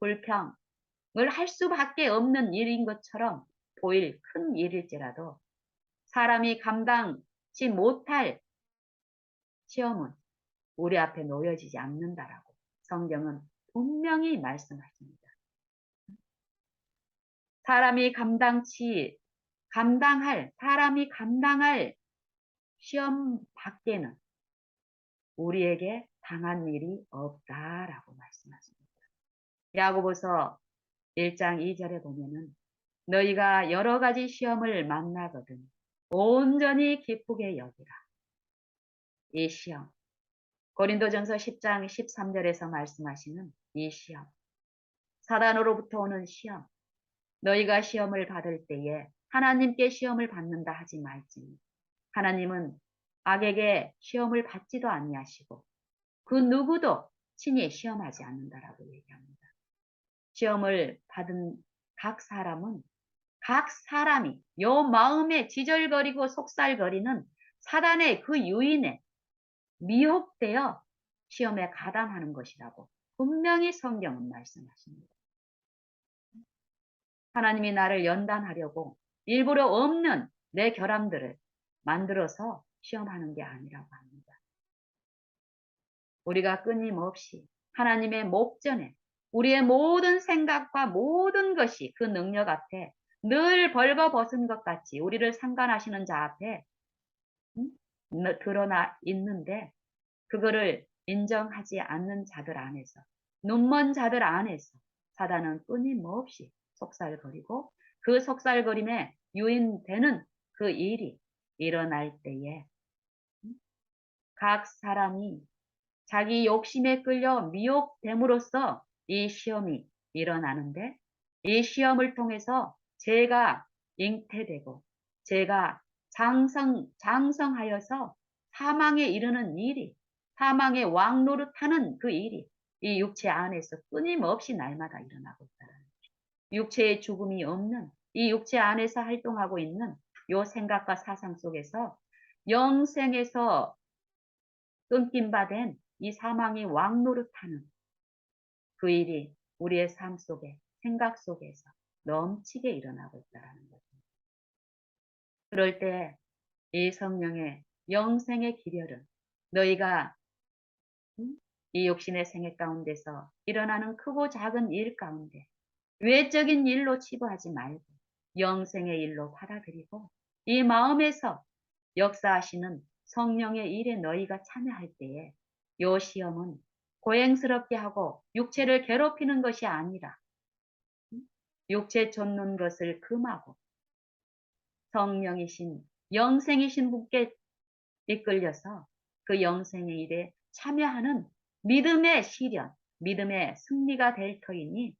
불평을 할 수밖에 없는 일인 것처럼 보일 큰 일일지라도 사람이 감당치 못할 시험은 우리 앞에 놓여지지 않는다라고 성경은 분명히 말씀하십니다. 사람이 감당할 시험 밖에는 우리에게 당한 일이 없다라고 말씀하십니다. 야고보서 1장 2절에 보면은 너희가 여러 가지 시험을 만나거든 온전히 기쁘게 여기라. 이 시험, 고린도전서 10장 13절에서 말씀하시는 이 시험, 사단으로부터 오는 시험, 너희가 시험을 받을 때에 하나님께 시험을 받는다 하지 말지니 하나님은 악에게 시험을 받지도 아니하시고 그 누구도 친히 시험하지 않는다라고 얘기합니다. 시험을 받은 각 사람이 요 마음에 지절거리고 속살거리는 사단의 그 유인에 미혹되어 시험에 가담하는 것이라고 분명히 성경은 말씀하십니다. 하나님이 나를 연단하려고 일부러 없는 내 결함들을 만들어서 시험하는 게 아니라고 합니다. 우리가 끊임없이 하나님의 목전에 우리의 모든 생각과 모든 것이 그 능력 앞에 늘 벌거벗은 것 같이 우리를 상관하시는 자 앞에 드러나 있는데 그거를 인정하지 않는 자들 안에서 눈먼 자들 안에서 사단은 끊임없이 속살거리고 그 속살거림에 유인되는 그 일이 일어날 때에 각 사람이 자기 욕심에 끌려 미혹됨으로써 이 시험이 일어나는데 이 시험을 통해서 죄가 잉태되고 죄가 장성하여서 사망에 이르는 일이 사망의 왕노릇하는 그 일이 이 육체 안에서 끊임없이 날마다 일어나고 있다는 거죠. 육체의 죽음이 없는 이 육체 안에서 활동하고 있는 요 생각과 사상 속에서 영생에서 끊김받은 이 사망의 왕노릇하는 그 일이 우리의 삶 속에 생각 속에서 넘치게 일어나고 있다는 거죠. 그럴 때 이 성령의 영생의 기별은 너희가 이 육신의 생애 가운데서 일어나는 크고 작은 일 가운데 외적인 일로 치부하지 말고 영생의 일로 받아들이고 이 마음에서 역사하시는 성령의 일에 너희가 참여할 때에 요 시험은 고행스럽게 하고 육체를 괴롭히는 것이 아니라 육체 쫓는 것을 금하고 성령이신 영생이신 분께 이끌려서 그 영생의 일에 참여하는 믿음의 시련, 믿음의 승리가 될 터이니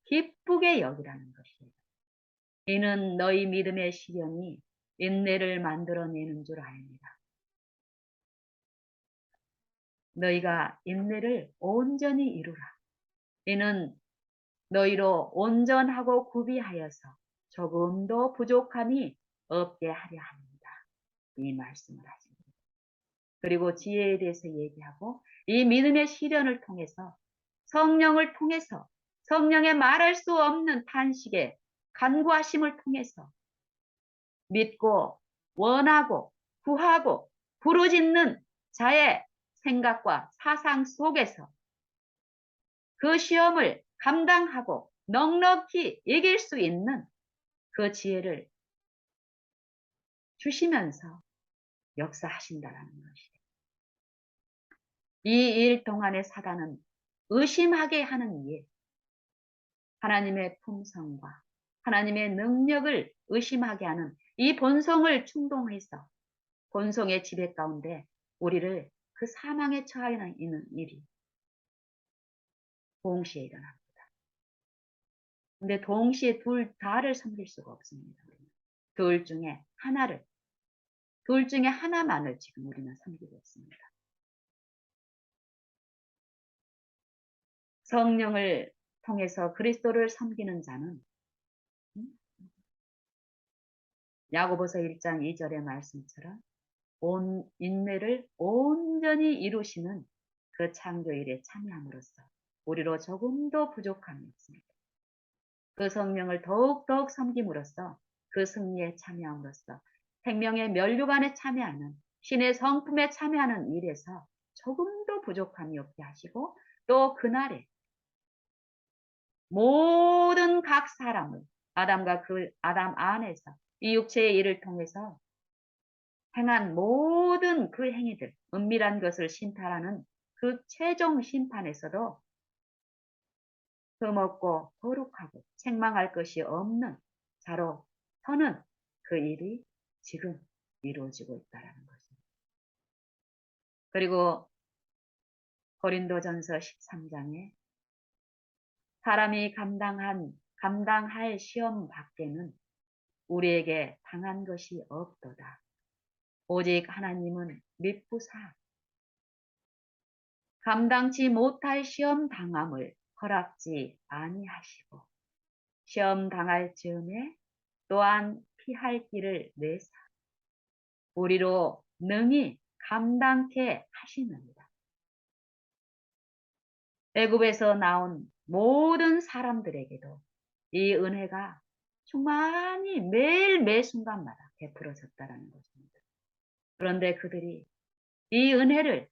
기쁘게 여기라는 것이에요. 이는 너희 믿음의 시련이 인내를 만들어내는 줄 압니다. 너희가 인내를 온전히 이루라. 이는 너희로 온전하고 구비하여서 조금도 부족함이 없게 하려 합니다. 이 말씀을 하십니다. 그리고 지혜에 대해서 얘기하고 이 믿음의 시련을 통해서 성령을 통해서 성령의 말할 수 없는 탄식의 간구하심을 통해서 믿고 원하고 구하고 부르짖는 자의 생각과 사상 속에서 그 시험을 감당하고 넉넉히 이길 수 있는 그 지혜를 주시면서 역사하신다라는 것이에요. 이 일 동안에 사단은 의심하게 하는 일, 하나님의 품성과 하나님의 능력을 의심하게 하는 이 본성을 충동해서 본성의 지배 가운데 우리를 그 사망에 처해 있는 일이 동시에 일어납니다. 근데 동시에 둘 다를 섬길 수가 없습니다. 둘 중에 하나를, 둘 중에 하나만을 지금 우리는 섬기고 있습니다. 성령을 통해서 그리스도를 섬기는 자는 야고보서 1장 2절의 말씀처럼 온 인내를 온전히 이루시는 그 창조일에 참여함으로써 우리로 조금도 부족함이 없습니다. 그 성령을 더욱더욱 섬김으로써 그 승리에 참여함으로써 생명의 면류관에 참여하는 신의 성품에 참여하는 일에서 조금도 부족함이 없게 하시고 또 그날에 모든 각 사람을 아담과 그 아담 안에서 이 육체의 일을 통해서 행한 모든 그 행위들, 은밀한 것을 심판하는 그 최종 심판에서도 흠없고 거룩하고 책망할 것이 없는 자로 서는 그 일이 지금 이루어지고 있다는 것입니다. 그리고 고린도전서 13장에 사람이 감당할 시험 밖에는 우리에게 당한 것이 없도다. 오직 하나님은 미쁘사 감당치 못할 시험 당함을 허락지 아니하시고 시험 당할 즈음에 또한 피할 길을 내사 우리로 능히 감당케 하시느니라. 애굽에서 나온 모든 사람들에게도 이 은혜가 충만히 매일 매 순간마다 베풀어졌다는 것입니다. 그런데 그들이 이 은혜를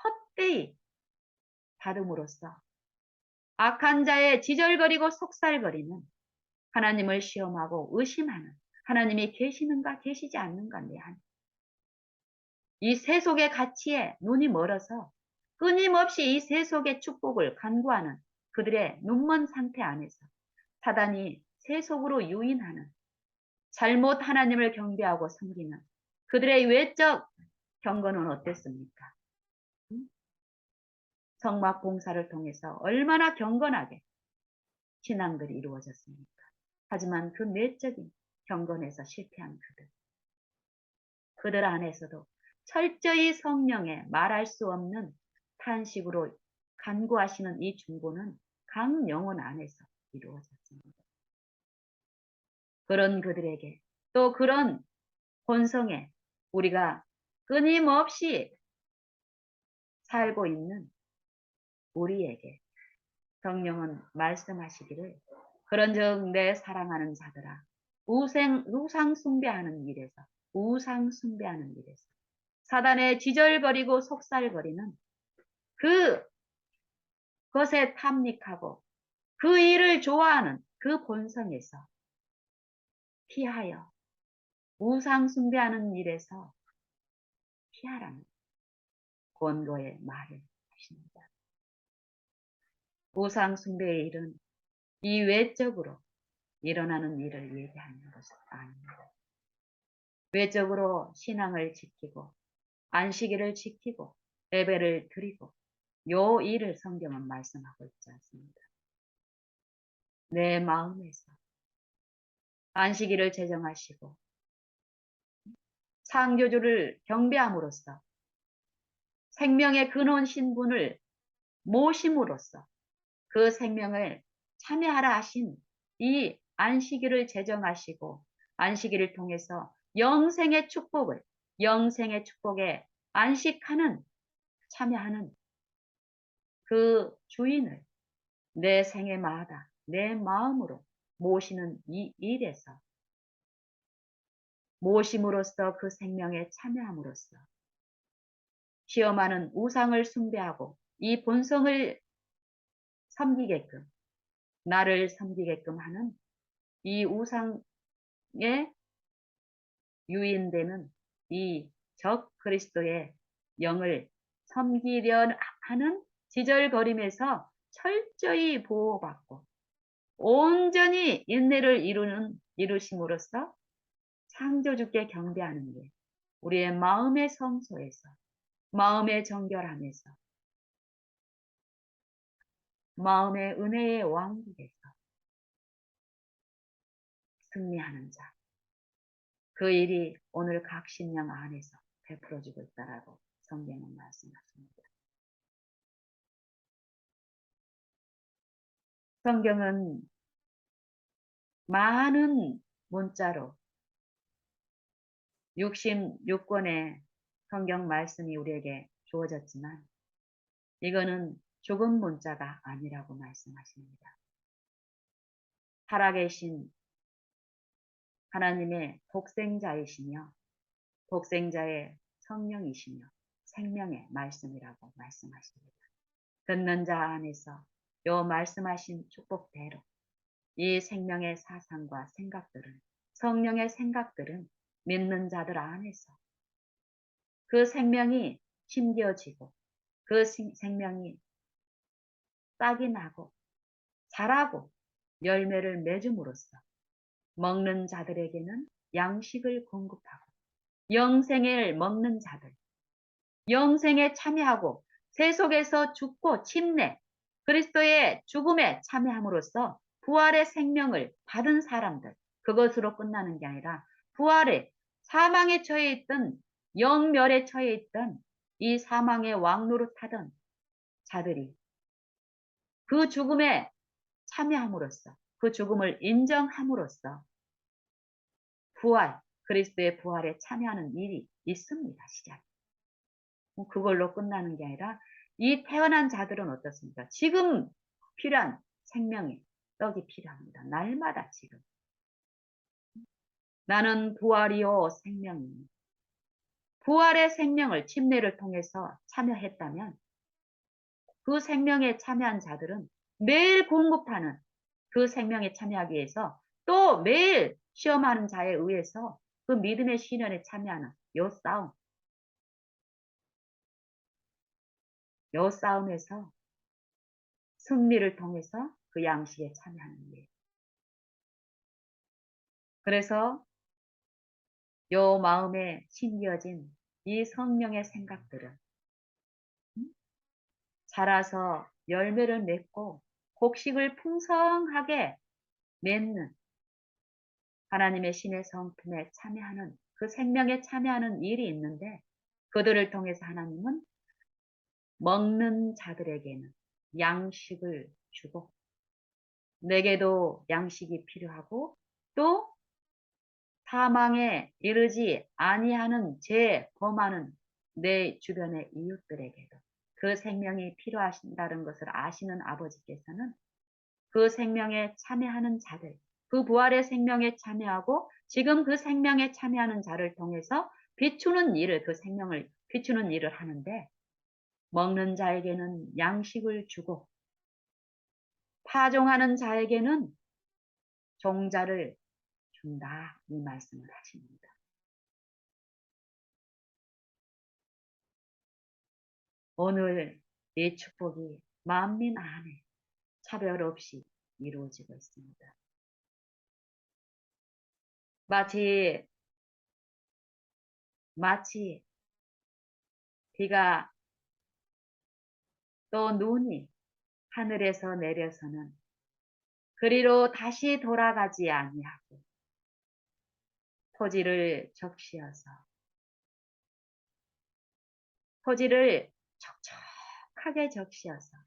헛되이 받음으로써 악한 자의 지절거리고 속살거리는 하나님을 시험하고 의심하는 하나님이 계시는가 계시지 않는가 대한 이 세속의 가치에 눈이 멀어서 끊임없이 이 세속의 축복을 간구하는 그들의 눈먼 상태 안에서 사단이 세속으로 유인하는 잘못 하나님을 경배하고 섬기는 그들의 외적 경건은 어땠습니까? 성막 봉사를 통해서 얼마나 경건하게 신앙들이 이루어졌습니까? 하지만 그 내적인 경건에서 실패한 그들 안에서도 철저히 성령의 말할 수 없는 탄식으로 간구하시는 이 중보는 각 영혼 안에서 이루어졌습니다. 그런 그들에게 또 그런 본성에 우리가 끊임없이 살고 있는 우리에게 성령은 말씀하시기를 그런즉 내 사랑하는 자들아 우상 숭배하는 일에서 사단의 지절거리고 속살거리는 그것에 탐닉하고 그 일을 좋아하는 그 본성에서 피하여 우상 숭배하는 일에서 피하라는 권고의 말을 하십니다. 우상 숭배의 일은 이 외적으로 일어나는 일을 얘기하는 것은 아닙니다. 외적으로 신앙을 지키고 안식일을 지키고 예배를 드리고 요 일을 성경은 말씀하고 있지 않습니다. 내 마음에서 안식일을 제정하시고 창조주를 경배함으로써 생명의 근원 신분을 모심으로써 그 생명을 참여하라 하신 이 안식일을 제정하시고 안식일을 통해서 영생의 축복에 안식하는 참여하는 그 주인을 내 생애마다 내 마음으로 모시는 이 일에서 모심으로써 그 생명에 참여함으로써 시험하는 우상을 숭배하고 이 본성을 섬기게끔 나를 섬기게끔 하는 이 우상에 유인되는 이 적 그리스도의 영을 섬기려 하는 지절거림에서 철저히 보호받고 온전히 인내를 이루심으로써 창조주께 경배하는 게 우리의 마음의 성소에서, 마음의 정결함에서, 마음의 은혜의 왕국에서 승리하는 자. 그 일이 오늘 각 신령 안에서 베풀어지고 있다라고 성경은 말씀하십니다. 성경은 많은 문자로 66권의 성경 말씀이 우리에게 주어졌지만 이거는 죽은 문자가 아니라고 말씀하십니다. 살아계신 하나님의 독생자이시며 독생자의 성령이시며 생명의 말씀이라고 말씀하십니다. 듣는 자 안에서 요 말씀하신 축복대로 이 생명의 사상과 생각들은 성령의 생각들은 믿는 자들 안에서 그 생명이 심겨지고 그 생명이 싹이 나고 자라고 열매를 맺음으로써 먹는 자들에게는 양식을 공급하고 영생을 먹는 자들, 영생에 참여하고 세속에서 죽고 침례, 그리스도의 죽음에 참여함으로써 부활의 생명을 받은 사람들, 그것으로 끝나는 게 아니라 부활의 사망에 처해 있던 영멸에 처해 있던 이 사망의 왕노릇하던 자들이 그 죽음에 참여함으로써 그 죽음을 인정함으로써 부활, 그리스도의 부활에 참여하는 일이 있습니다. 시작. 그걸로 끝나는 게 아니라 이 태어난 자들은 어떻습니까? 지금 필요한 생명의 떡이 필요합니다. 날마다 지금. 나는 부활이요 생명이니. 부활의 생명을 침례를 통해서 참여했다면 그 생명에 참여한 자들은 매일 공급하는 그 생명에 참여하기 위해서 또 매일 시험하는 자에 의해서 그 믿음의 시련에 참여하는 요 싸움에서 승리를 통해서 그 양식에 참여하는 일. 그래서 요 마음에 심겨진 이 성령의 생각들은 자라서 열매를 맺고 곡식을 풍성하게 맺는 하나님의 신의 성품에 참여하는 그 생명에 참여하는 일이 있는데 그들을 통해서 하나님은 먹는 자들에게는 양식을 주고 내게도 양식이 필요하고 또 사망에 이르지 아니하는 죄 범하는 내 주변의 이웃들에게도 그 생명이 필요하신다는 것을 아시는 아버지께서는 그 생명에 참여하는 자들, 그 부활의 생명에 참여하고 지금 그 생명에 참여하는 자를 통해서 비추는 일을, 그 생명을 비추는 일을 하는데 먹는 자에게는 양식을 주고 파종하는 자에게는 종자를 준다. 이 말씀을 하십니다. 오늘 이 축복이 만민 안에 차별 없이 이루어지고 있습니다. 마치 비가 또 눈이 하늘에서 내려서는 그리로 다시 돌아가지 아니하고 토지를 적시어서 토지를 촉촉하게 적시어서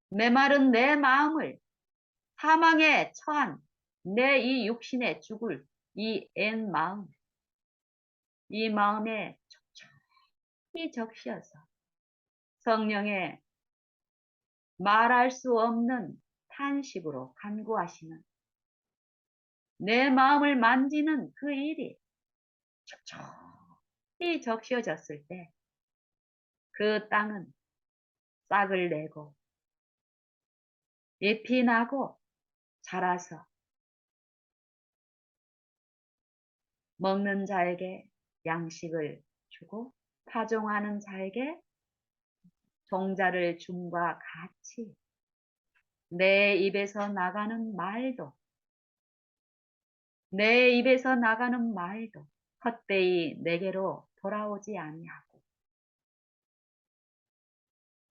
메마른 내 마음을 사망에 처한 내 이 육신에 죽을 이 앤 마음, 이 마음에 촉촉히 적시어서 성령의 말할 수 없는 탄식으로 간구하시는 내 마음을 만지는 그 일이 촉촉히 적셔졌을 때 그 땅은 싹을 내고 잎이 나고 자라서 먹는 자에게 양식을 주고 파종하는 자에게 종자를 줌과 같이 내 입에서 나가는 말도 헛되이 내게로 돌아오지 아니하고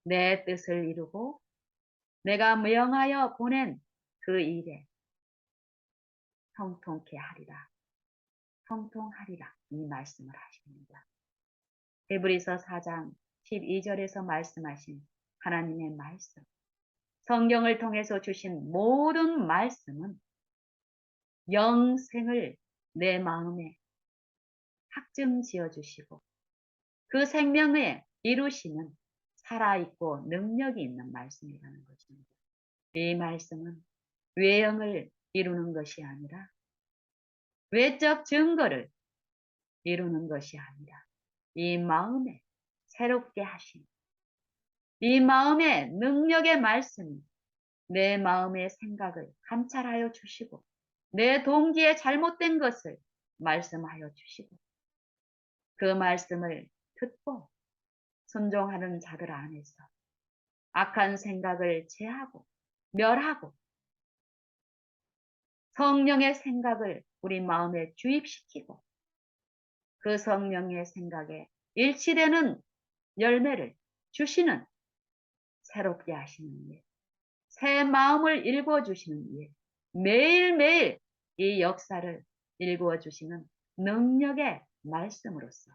내 뜻을 이루고 내가 명하여 보낸 그 일에 형통케 하리라. 형통하리라. 이 말씀을 하십니다. 히브리서 4장 12절에서 말씀하신 하나님의 말씀. 성경을 통해서 주신 모든 말씀은 영생을 내 마음에 확증 지어 주시고 그 생명에 이루시는 살아있고 능력이 있는 말씀이라는 것입니다. 이 말씀은 외형을 이루는 것이 아니라 외적 증거를 이루는 것이 아니라 이 마음에 새롭게 하신 이 마음의 능력의 말씀이 내 마음의 생각을 감찰하여 주시고 내 동기에 잘못된 것을 말씀하여 주시고 그 말씀을 듣고 순종하는 자들 안에서 악한 생각을 제하고 멸하고 성령의 생각을 우리 마음에 주입시키고 그 성령의 생각에 일치되는 열매를 주시는 새롭게 하시는 일, 새 마음을 일구어 주시는 일, 매일매일 이 역사를 일구어 주시는 능력의 말씀으로서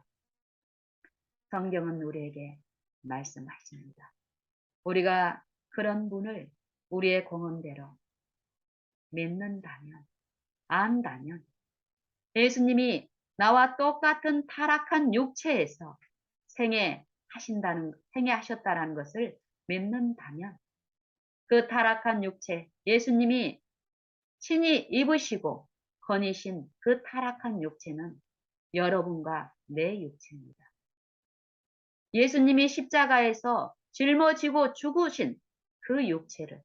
성경은 우리에게 말씀하십니다. 우리가 그런 분을 우리의 공헌대로 믿는다면, 안다면 예수님이 나와 똑같은 타락한 육체에서 생애하셨다는 것을 믿는다면 그 타락한 육체, 예수님이 친히 입으시고 거니신 그 타락한 육체는 여러분과 내 육체입니다. 예수님이 십자가에서 짊어지고 죽으신 그 육체를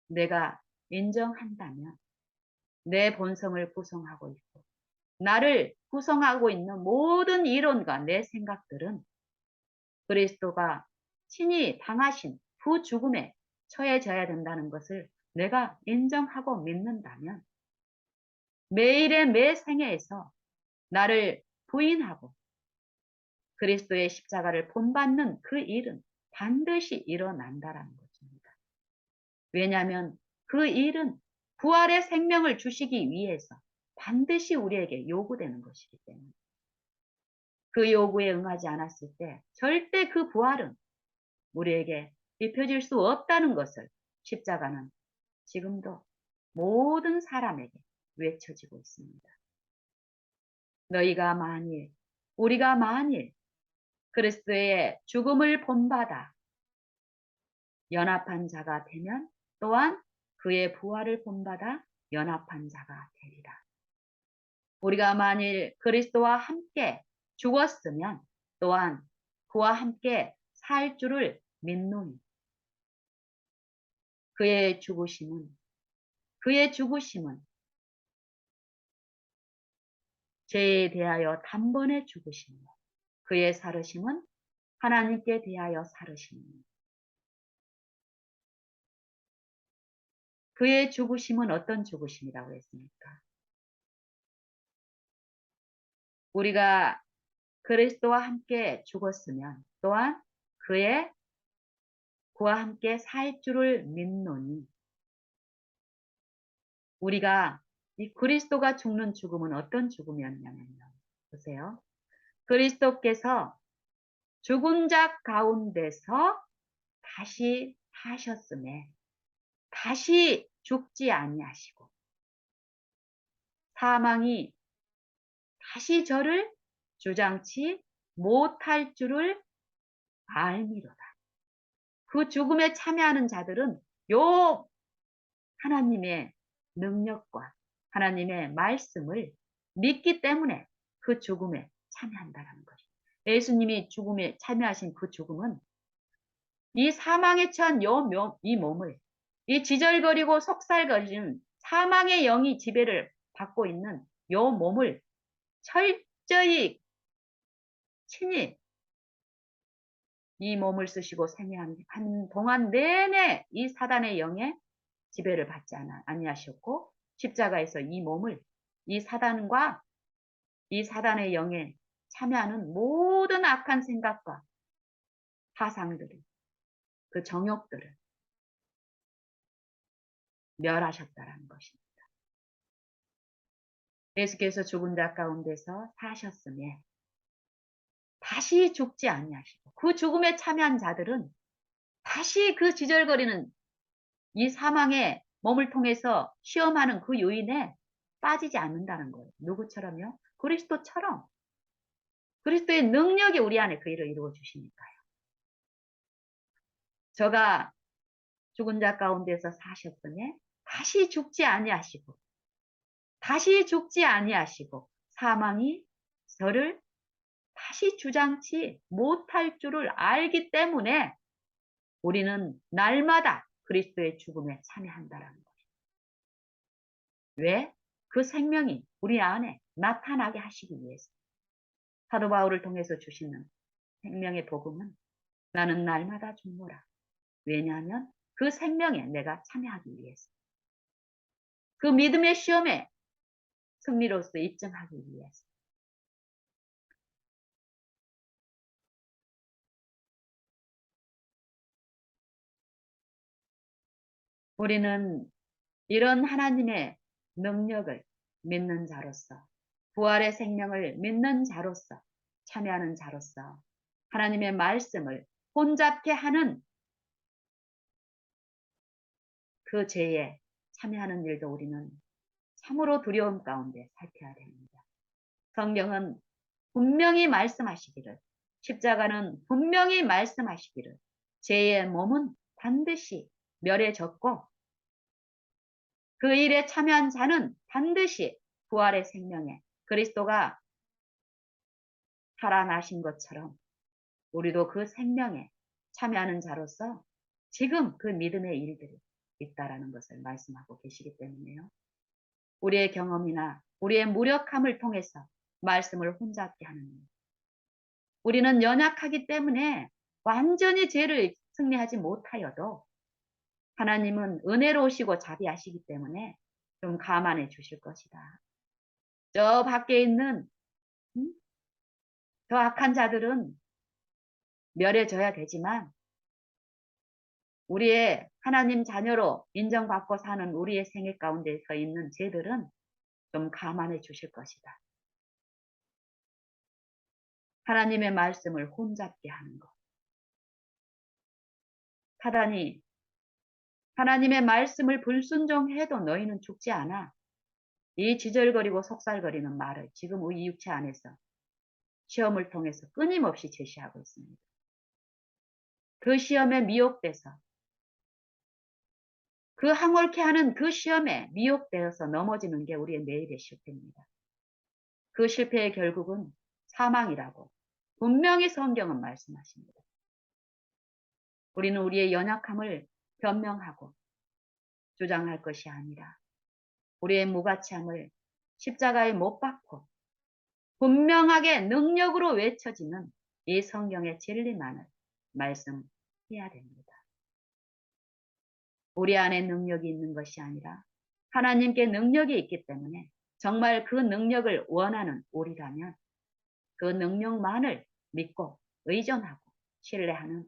내가 인정한다면 내 본성을 구성하고 있고 나를 구성하고 있는 모든 이론과 내 생각들은 그리스도가 친히 당하신 그 죽음에 처해져야 된다는 것을 내가 인정하고 믿는다면 매일의 매 생애에서 나를 부인하고 그리스도의 십자가를 본받는 그 일은 반드시 일어난다라는 것입니다. 왜냐하면 그 일은 부활의 생명을 주시기 위해서 반드시 우리에게 요구되는 것이기 때문에 그 요구에 응하지 않았을 때 절대 그 부활은 우리에게 입혀질 수 없다는 것을 십자가는 지금도 모든 사람에게 외쳐지고 있습니다. 너희가 만일, 우리가 만일 그리스도의 죽음을 본받아 연합한 자가 되면 또한 그의 부활을 본받아 연합한 자가 되리라. 우리가 만일 그리스도와 함께 죽었으면 또한 그와 함께 살 줄을 믿노니 그의 죽으심은 죄에 대하여 단번에 죽으심이요 그의 살으심은 하나님께 대하여 살으심이요 그의 죽으심은 어떤 죽으심이라고 했습니까? 우리가 그리스도와 함께 죽었으면 또한 그와 함께 살 줄을 믿노니 우리가 이 그리스도가 죽는 죽음은 어떤 죽음이었냐면요. 보세요. 그리스도께서 죽은 자 가운데서 다시 사셨음에 다시 죽지 아니하시고 사망이 다시 저를 주장치 못할 줄을 알미로다. 그 죽음에 참여하는 자들은 요 하나님의 능력과 하나님의 말씀을 믿기 때문에 그 죽음에 참여한다는 것이죠. 예수님이 죽음에 참여하신 그 죽음은 이 사망에 처한 이 몸을 이 지절거리고 속살거리는 사망의 영이 지배를 받고 있는 요 몸을 철저히 친히 이 몸을 쓰시고 생애한 동안 내내 이 사단의 영에 지배를 받지 아니하셨고 십자가에서 이 몸을 이 사단과 이 사단의 영에 참여하는 모든 악한 생각과 파상들을, 그 정욕들을 멸하셨다라는 것입니다. 예수께서 죽은 자 가운데서 사셨으며 다시 죽지 아니하시고 그 죽음에 참여한 자들은 다시 그 지절거리는 이 사망의 몸을 통해서 시험하는 그 요인에 빠지지 않는다는 거예요. 누구처럼요? 그리스도처럼. 그리스도의 능력이 우리 안에 그 일을 이루어 주시니까요. 저가 죽은 자 가운데서 사셨으니 다시 죽지 아니하시고 사망이 저를 다시 주장치 못할 줄을 알기 때문에 우리는 날마다 그리스도의 죽음에 참여한다라는 거예요. 왜? 그 생명이 우리 안에 나타나게 하시기 위해서. 사도 바울을 통해서 주시는 생명의 복음은 나는 날마다 죽노라. 왜냐하면 그 생명에 내가 참여하기 위해서. 그 믿음의 시험에 승리로서 입증하기 위해서. 우리는 이런 하나님의 능력을 믿는 자로서, 부활의 생명을 믿는 자로서, 참여하는 자로서 하나님의 말씀을 혼잡게 하는 그 죄에 참여하는 일도 우리는 참으로 두려움 가운데 살펴야 됩니다. 성경은 분명히 말씀하시기를, 십자가는 분명히 말씀하시기를 죄의 몸은 반드시 멸해졌고 그 일에 참여한 자는 반드시 부활의 생명에 그리스도가 살아나신 것처럼 우리도 그 생명에 참여하는 자로서 지금 그 믿음의 일들이 있다라는 것을 말씀하고 계시기 때문에요. 우리의 경험이나 우리의 무력함을 통해서 말씀을 혼잡게 하는 일. 우리는 연약하기 때문에 완전히 죄를 승리하지 못하여도 하나님은 은혜로우시고 자비하시기 때문에 좀 감안해 주실 것이다. 저 밖에 있는 저 악한 자들은 멸해져야 되지만 우리의 하나님 자녀로 인정받고 사는 우리의 생애 가운데서 있는 죄들은 좀 감안해 주실 것이다. 하나님의 말씀을 혼잡게 하는 것. 사단이 하나님의 말씀을 불순종해도 너희는 죽지 않아. 이 지절거리고 속살거리는 말을 지금 우리 육체 안에서 시험을 통해서 끊임없이 제시하고 있습니다. 그 시험에 미혹돼서 그 항올케 하는 그 시험에 미혹되어서 넘어지는 게 우리의 매일의 실패입니다. 그 실패의 결국은 사망이라고 분명히 성경은 말씀하십니다. 우리는 우리의 연약함을 변명하고 주장할 것이 아니라 우리의 무가치함을 십자가에 못 박고 분명하게 능력으로 외쳐지는 이 성경의 진리만을 말씀해야 됩니다. 우리 안에 능력이 있는 것이 아니라 하나님께 능력이 있기 때문에 정말 그 능력을 원하는 우리라면 그 능력만을 믿고 의존하고 신뢰하는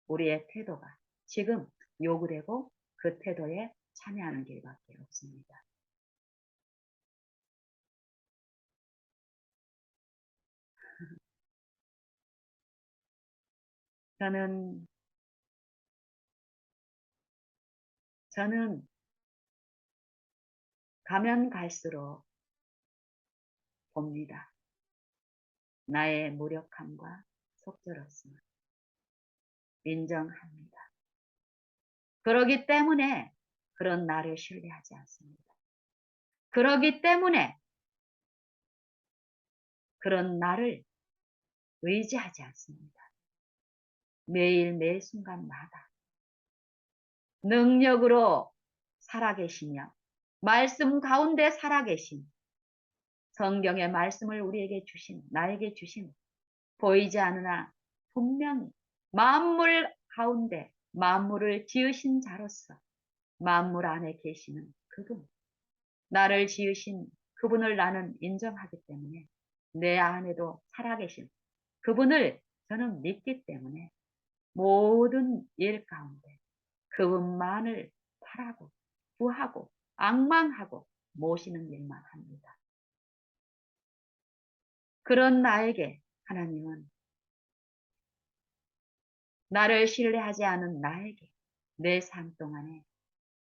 우리의 태도가 지금 요구되고 그 태도에 참여하는 길밖에 없습니다. 저는 가면 갈수록 봅니다. 나의 무력함과 속절없음을 인정합니다. 그러기 때문에 그런 나를 신뢰하지 않습니다. 그러기 때문에 그런 나를 의지하지 않습니다. 매일 매 순간마다 능력으로 살아계시며 말씀 가운데 살아계신 성경의 말씀을 우리에게 주신 나에게 주신 보이지 않으나 분명히 만물 가운데 만물을 지으신 자로서 만물 안에 계시는 그분 나를 지으신 그분을 나는 인정하기 때문에 내 안에도 살아계신 그분을 저는 믿기 때문에 모든 일 가운데 그분만을 바라고 구하고 앙망하고 모시는 일만 합니다. 그런 나에게 하나님은 나를 신뢰하지 않은 나에게 내 삶 동안에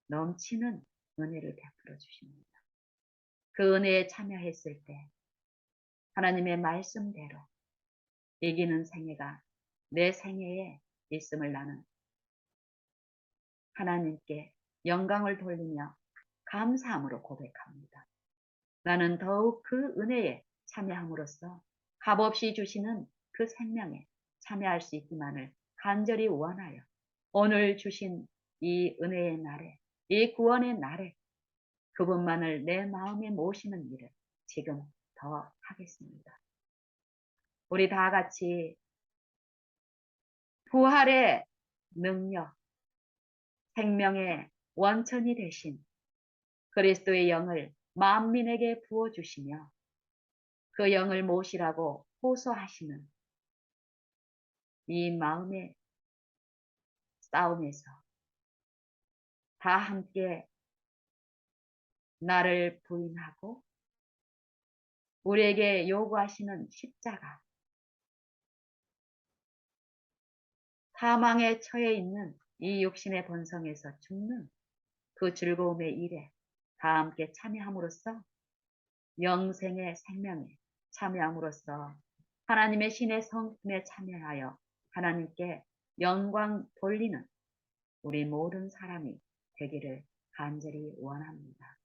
넘치는 은혜를 베풀어 주십니다. 그 은혜에 참여했을 때 하나님의 말씀대로 이기는 생애가 내 생애에 있음을 나는 하나님께 영광을 돌리며 감사함으로 고백합니다. 나는 더욱 그 은혜에 참여함으로써 값없이 주시는 그 생명에 참여할 수 있기만을 간절히 원하여 오늘 주신 이 은혜의 날에, 이 구원의 날에 그분만을 내 마음에 모시는 일을 지금 더 하겠습니다. 우리 다 같이 부활의 능력, 생명의 원천이 되신 그리스도의 영을 만민에게 부어주시며 그 영을 모시라고 호소하시는 이 마음의 싸움에서 다 함께 나를 부인하고 우리에게 요구하시는 십자가, 사망에 처해 있는 이 육신의 본성에서 죽는 그 즐거움의 일에 다 함께 참여함으로써 영생의 생명에 참여함으로써 하나님의 신의 성품에 참여하여 하나님께 영광 돌리는 우리 모든 사람이 되기를 간절히 원합니다.